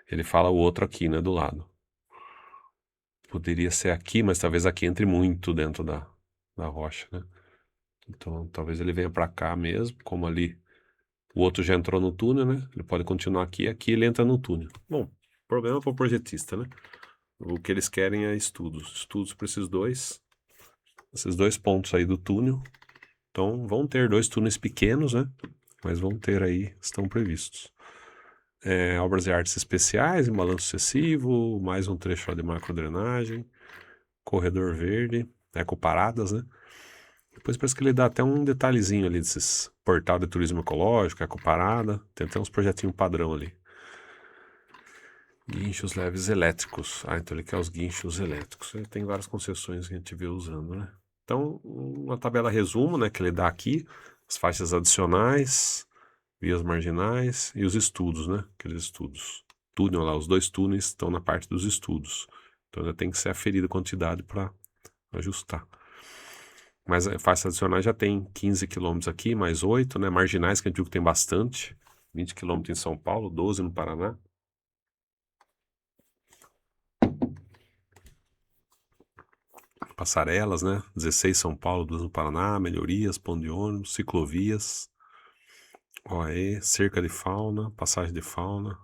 A: Ele fala o outro aqui, né, do lado. Poderia ser aqui, mas talvez aqui entre muito dentro da rocha, né? Então, talvez ele venha para cá mesmo, como ali o outro já entrou no túnel, né? Ele pode continuar aqui, aqui ele entra no túnel. Bom, problema para o projetista, né? O que eles querem é estudos. Estudos para esses dois pontos aí do túnel. Então, vão ter dois túneis pequenos, né? Mas vão ter aí, estão previstos. Obras e artes especiais, em balanço sucessivo, mais um trecho de macrodrenagem, corredor verde, ecoparadas, né? Depois parece que ele dá até um detalhezinho ali desses portal de turismo ecológico, ecoparada, tem até uns projetinhos padrão ali. Guinchos leves elétricos. Ah, então ele quer os guinchos elétricos. Ele tem várias concessões que a gente vê usando, né? Então, uma tabela resumo, né, que ele dá aqui, as faixas adicionais, vias marginais e os estudos, né? Aqueles estudos. Túnel lá, os dois túneis estão na parte dos estudos. Então ainda tem que ser aferida a quantidade para ajustar. Mas faixas adicionais já tem 15 quilômetros aqui, mais 8, né? Marginais, que a gente viu que tem bastante. 20 quilômetros em São Paulo, 12 no Paraná. Passarelas, né? 16 São Paulo, 2 no Paraná, melhorias, pão de ônibus, ciclovias, OAE, cerca de fauna, passagem de fauna.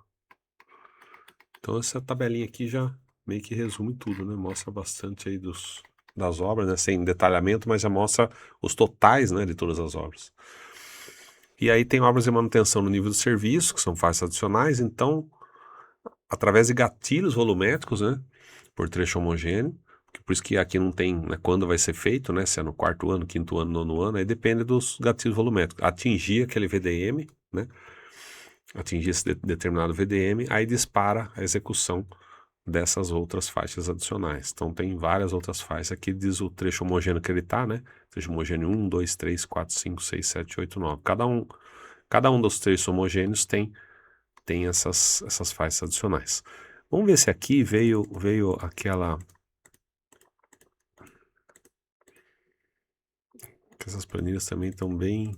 A: Então essa tabelinha aqui já meio que resume tudo, né? Mostra bastante aí das obras, né? Sem detalhamento, mas já mostra os totais, né, de todas as obras. E aí tem obras de manutenção no nível do serviço, que são faixas adicionais, então, através de gatilhos volumétricos, né, por trecho homogêneo, por isso que aqui não tem, né, quando vai ser feito, né, se é no quarto ano, quinto ano, nono ano, aí depende dos gatilhos volumétricos. Atingir aquele VDM, né, atingir esse determinado VDM, aí dispara a execução dessas outras faixas adicionais. Então tem várias outras faixas, aqui diz o trecho homogêneo que ele está, né, trecho homogêneo 1, 2, 3, 4, 5, 6, 7, 8, 9. Cada um dos trechos homogêneos tem essas faixas adicionais. Vamos ver se aqui veio aquela... que essas planilhas também estão bem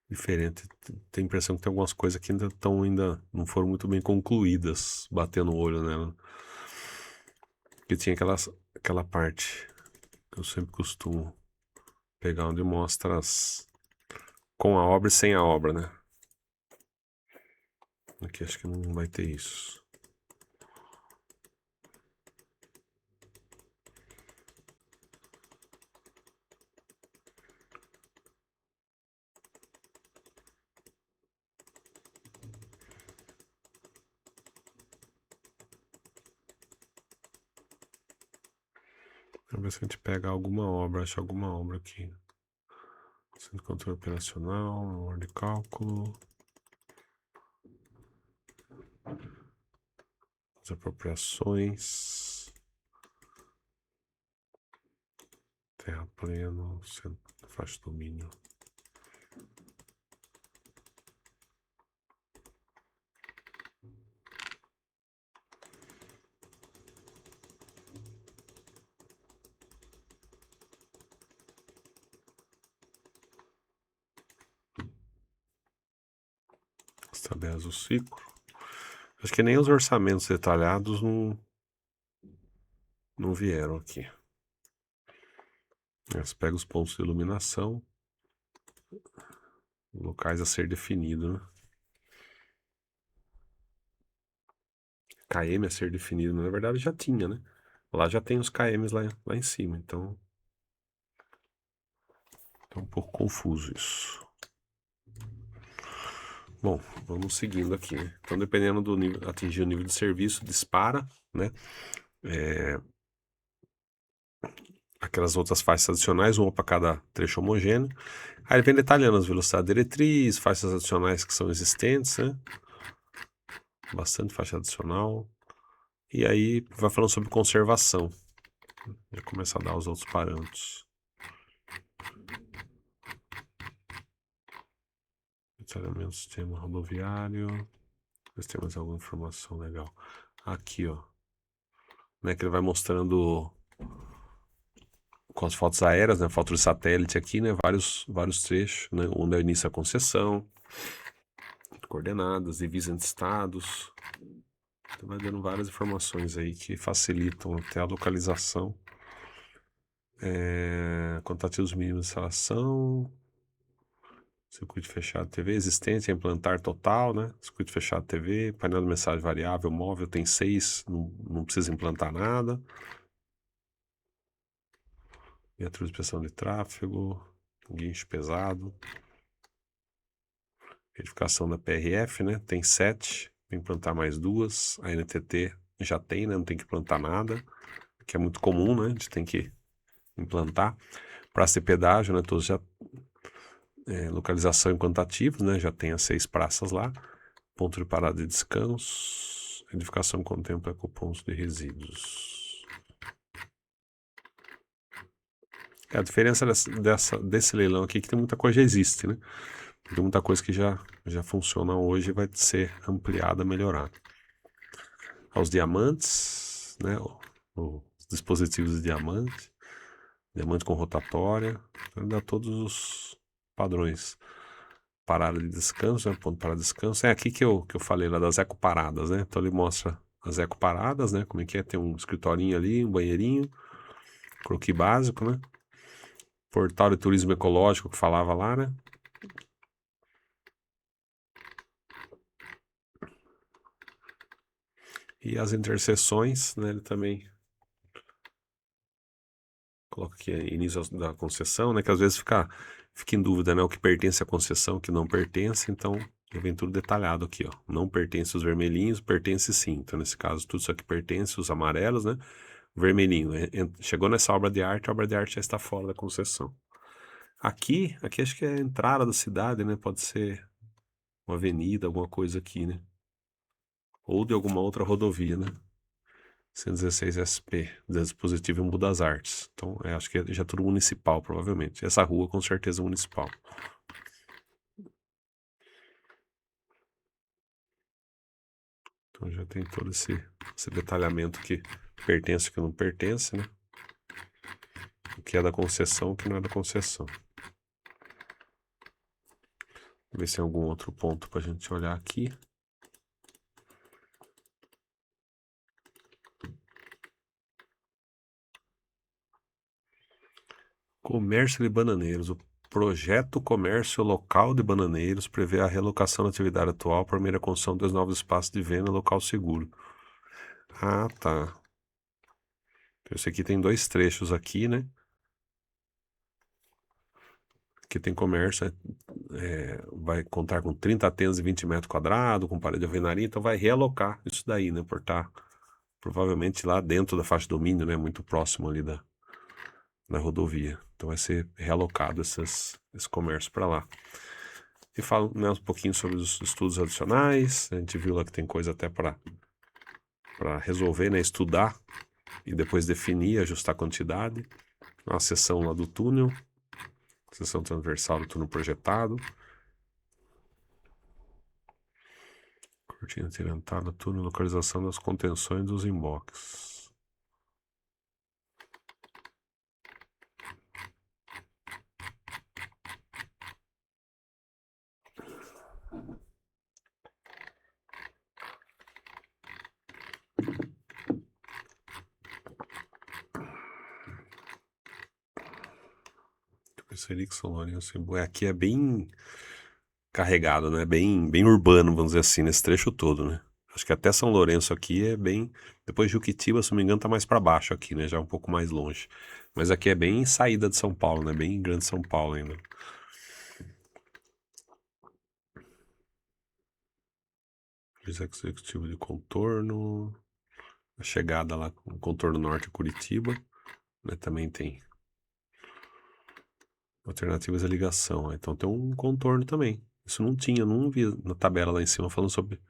A: diferentes. Tem a impressão que tem algumas coisas que ainda não foram muito bem concluídas, batendo o olho nela. Porque tinha aquela parte que eu sempre costumo pegar onde mostra com a obra e sem a obra, né? Aqui acho que não vai ter isso. Vamos ver se a gente pega alguma obra, acha alguma obra aqui. Centro de controle operacional, ordem de cálculo, as apropriações, terra pleno, faixa de domínio. As tabelas do ciclo. Acho que nem os orçamentos detalhados não vieram aqui. Você pega os pontos de iluminação, locais a ser definido, né? KM a ser definido, na verdade já tinha, né? Lá já tem os KMs lá em cima, então tá um pouco confuso isso. Bom, vamos seguindo aqui, né? Então, dependendo do nível, atingir o nível de serviço, dispara, né? Aquelas outras faixas adicionais, uma para cada trecho homogêneo. Aí ele vem detalhando as velocidades diretriz, faixas adicionais que são existentes, né? Bastante faixa adicional. E aí vai falando sobre conservação. Já começa a dar os outros parâmetros. Detalhamento do sistema rodoviário. Mas tem mais alguma informação legal. Aqui, ó. Né, que ele vai mostrando com as fotos aéreas, né? Foto de satélite aqui, né? Vários trechos, né? Onde é o início da concessão, coordenadas, divisa entre estados. Então vai dando várias informações aí que facilitam até a localização. Contativos mínimos de instalação, circuito fechado TV, existência, implantar total, né? Circuito fechado TV, painel de mensagem variável, móvel, tem 6, não precisa implantar nada. Metro de inspeção de tráfego, guincho pesado. Verificação da PRF, né? Tem 7, tem que implantar mais 2. A NTT já tem, né? Não tem que implantar nada, que é muito comum, né? A gente tem que implantar. Praça de pedágio, né? Todos já localização em quantitativos, né? Já tem as 6 praças lá. Ponto de parada e descanso. Edificação contempla cupons de resíduos. A diferença desse leilão aqui é que tem muita coisa que já existe, né? Tem muita coisa que já funciona hoje e vai ser ampliada, melhorada. Aos diamantes, né? Os dispositivos de diamante. Diamante com rotatória. Então, dá todos os padrões. Parada de descanso, né? Ponto para descanso. É aqui que eu falei lá das ecoparadas, né? Então ele mostra as ecoparadas, né? Como é que é? Tem um escritorinho ali, um banheirinho, croquis básico, né? Portal de turismo ecológico que falava lá, né? E as interseções, né? Ele também coloca aqui início da concessão, né? Que às vezes fica em dúvida, né? O que pertence à concessão, o que não pertence. Então, vem tudo detalhado aqui, ó. Não pertence os vermelhinhos, pertence sim. Então, nesse caso, tudo isso aqui pertence, os amarelos, né? Vermelhinho. Chegou nessa obra de arte, a obra de arte já está fora da concessão. Aqui acho que é a entrada da cidade, né? Pode ser uma avenida, alguma coisa aqui, né? Ou de alguma outra rodovia, né? 116 SP, dispositivo Embu das Artes. Então, acho que já é tudo municipal, provavelmente. Essa rua, com certeza, é municipal. Então, já tem todo esse detalhamento que pertence e que não pertence, né? O que é da concessão, o que não é da concessão. Vamos ver se tem algum outro ponto para a gente olhar aqui. Comércio de bananeiros. O projeto Comércio Local de Bananeiros prevê a relocação da atividade atual por meio da construção dos novos espaços de venda local seguro. Ah, tá. Esse aqui tem 2 trechos aqui, né? Que tem comércio, vai contar com 30 tendas de 20 metros quadrados, com parede de alvenaria, então vai realocar isso daí, né? Por estar provavelmente lá dentro da faixa de domínio, né? Muito próximo ali da rodovia. Então vai ser realocado esse comércio para lá. E fala, né, um pouquinho sobre os estudos adicionais. A gente viu lá que tem coisa até para resolver, né? Estudar e depois definir, ajustar a quantidade. Uma seção lá do túnel. Seção transversal do túnel projetado. Cortina atirantada, túnel, localização das contenções dos emboques. São Lourenço. Aqui é bem carregado, né? Bem urbano, vamos dizer assim, nesse trecho todo, né? Acho que até São Lourenço aqui é bem. Depois de Juquitiba, se não me engano, tá mais para baixo aqui, né? Já um pouco mais longe. Mas aqui é bem saída de São Paulo, né? Bem grande São Paulo ainda. Executivo de contorno. A chegada lá com o contorno norte de Curitiba. Né? Também tem alternativas à ligação. Então tem um contorno também. Isso não tinha, não vi na tabela lá em cima falando sobre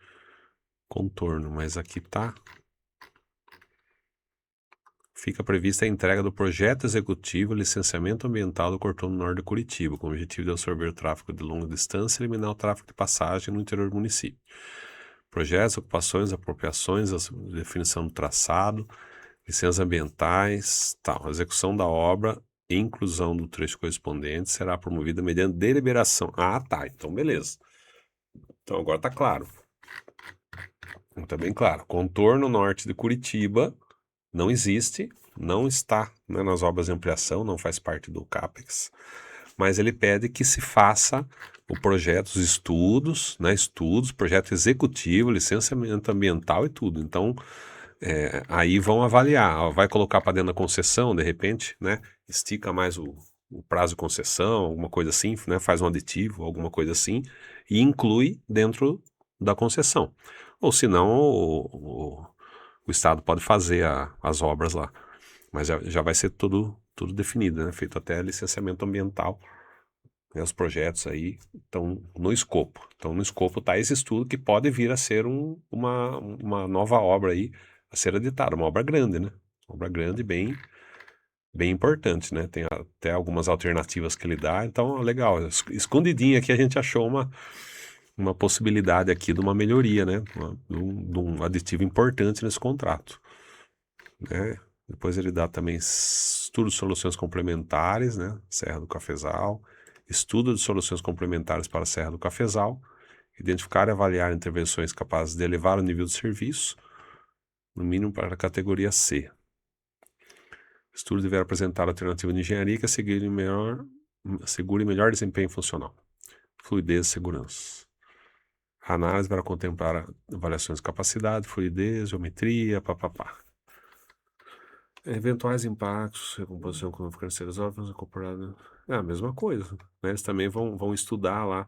A: contorno, mas aqui tá. Fica prevista a entrega do projeto executivo e licenciamento ambiental do contorno norte de Curitiba, com o objetivo de absorver o tráfego de longa distância e eliminar o tráfego de passagem no interior do município. Projetos, ocupações, apropriações, definição do traçado, licenças ambientais, tal. A execução da obra e inclusão do trecho correspondente será promovida mediante deliberação. Ah, tá. Então, beleza. Então, agora tá claro. Tá bem claro. Contorno norte de Curitiba não existe, não está, né, nas obras de ampliação, não faz parte do CAPEX. Mas ele pede que se faça o projeto, os estudos, né, projeto executivo, licenciamento ambiental e tudo. Então, aí vão avaliar, ó, vai colocar para dentro da concessão, de repente, né, estica mais o prazo de concessão, alguma coisa assim, né, faz um aditivo, alguma coisa assim, e inclui dentro da concessão. Ou senão o Estado pode fazer as obras lá, mas já vai ser tudo definido, né, feito até licenciamento ambiental. Né, os projetos aí estão no escopo. Então, no escopo está esse estudo que pode vir a ser uma nova obra aí a ser editada, uma obra grande, né? Uma obra grande, bem importante, né? Tem até algumas alternativas que ele dá, então legal. Escondidinho aqui a gente achou uma possibilidade aqui de uma melhoria, né? De um aditivo importante nesse contrato, né? Depois ele dá também estudo de soluções complementares, né? Serra do Cafezal, estudo de soluções complementares para a Serra do Cafezal, identificar e avaliar intervenções capazes de elevar o nível de serviço, no mínimo para a categoria C. O estudo deverá apresentar alternativa de engenharia que assegure melhor desempenho funcional, fluidez e segurança. A análise para contemplar avaliações de capacidade, fluidez, geometria, papapá. Eventuais impactos, recomposição econômica financeiras óbvias incorporadas. É a mesma coisa, né? Eles também vão estudar lá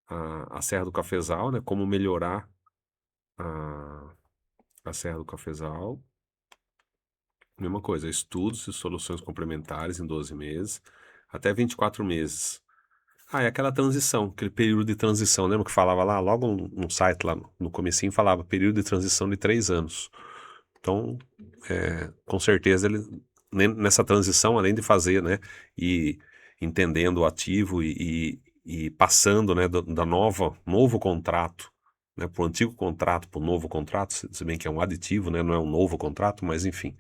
A: a Serra do Cafezal, né? Como melhorar a Serra do Cafezal. Mesma coisa, estudos e soluções complementares em 12 meses, até 24 meses. Ah, é aquela transição, aquele período de transição. Lembra que falava lá, logo no site, lá no comecinho, falava período de transição de 3 anos. Então, com certeza, ele nessa transição, além de fazer, né, e entendendo o ativo e passando, né, da novo contrato, né, para o antigo contrato, para o novo contrato, se bem que é um aditivo, né, não é um novo contrato, mas enfim,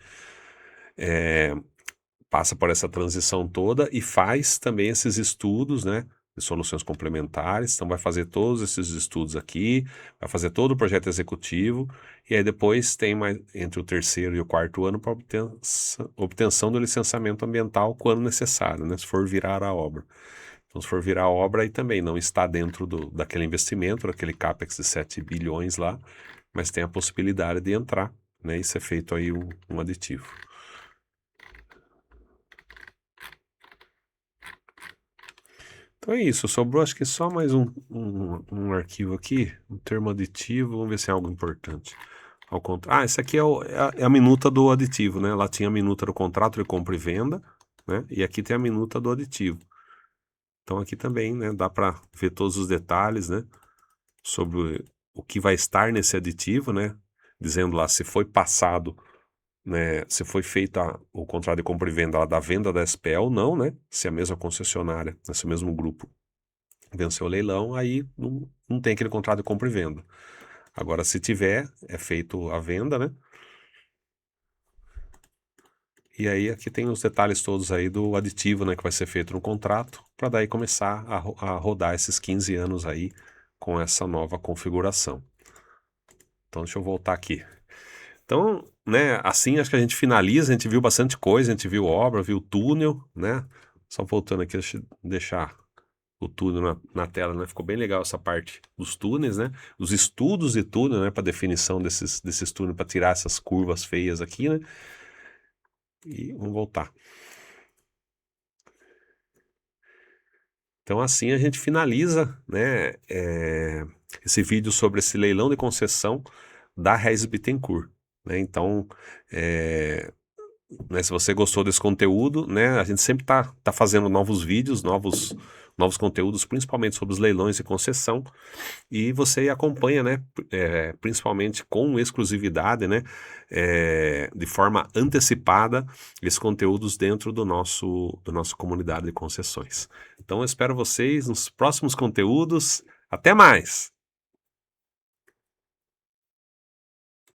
A: passa por essa transição toda e faz também esses estudos, né, de soluções complementares. Então vai fazer todos esses estudos aqui, vai fazer todo o projeto executivo e aí depois tem mais entre o terceiro e o quarto ano para obtenção do licenciamento ambiental quando necessário, né, se for virar a obra. Então, se for virar a obra, aí também não está dentro daquele investimento, daquele CAPEX de 7 bilhões lá, mas tem a possibilidade de entrar, né, e ser feito aí um aditivo. Então é isso, sobrou acho que só mais um arquivo aqui, um termo aditivo, vamos ver se é algo importante. Esse aqui é a minuta do aditivo, né? Lá tinha a minuta do contrato de compra e venda, né? E aqui tem a minuta do aditivo. Então aqui também, né, dá para ver todos os detalhes, né, sobre o que vai estar nesse aditivo, né? Dizendo lá se foi passado, né, se foi feito o contrato de compra e venda lá da venda da SPE ou não, né? Se a mesma concessionária, esse mesmo grupo venceu o leilão, aí não tem aquele contrato de compra e venda. Agora, se tiver, é feito a venda, né? E aí aqui tem os detalhes todos aí do aditivo, né, que vai ser feito no contrato, para daí começar a rodar esses 15 anos aí com essa nova configuração. Então, deixa eu voltar aqui. Então, né, assim acho que a gente finaliza, a gente viu bastante coisa, a gente viu obra, viu túnel, né? Só voltando aqui, deixa eu deixar o túnel na tela, né? Ficou bem legal essa parte dos túneis, né? Os estudos de túnel, né? Para definição desses túneis, para tirar essas curvas feias aqui, né? E vamos voltar. Então assim a gente finaliza, né? Esse vídeo sobre esse leilão de concessão da Regis Bittencourt, né? Então, né, se você gostou desse conteúdo, né, a gente sempre tá fazendo novos vídeos, novos conteúdos, principalmente sobre os leilões de concessão, e você acompanha, né, principalmente com exclusividade, né, de forma antecipada, esses conteúdos dentro da nossa comunidade de concessões. Então eu espero vocês nos próximos conteúdos. Até mais!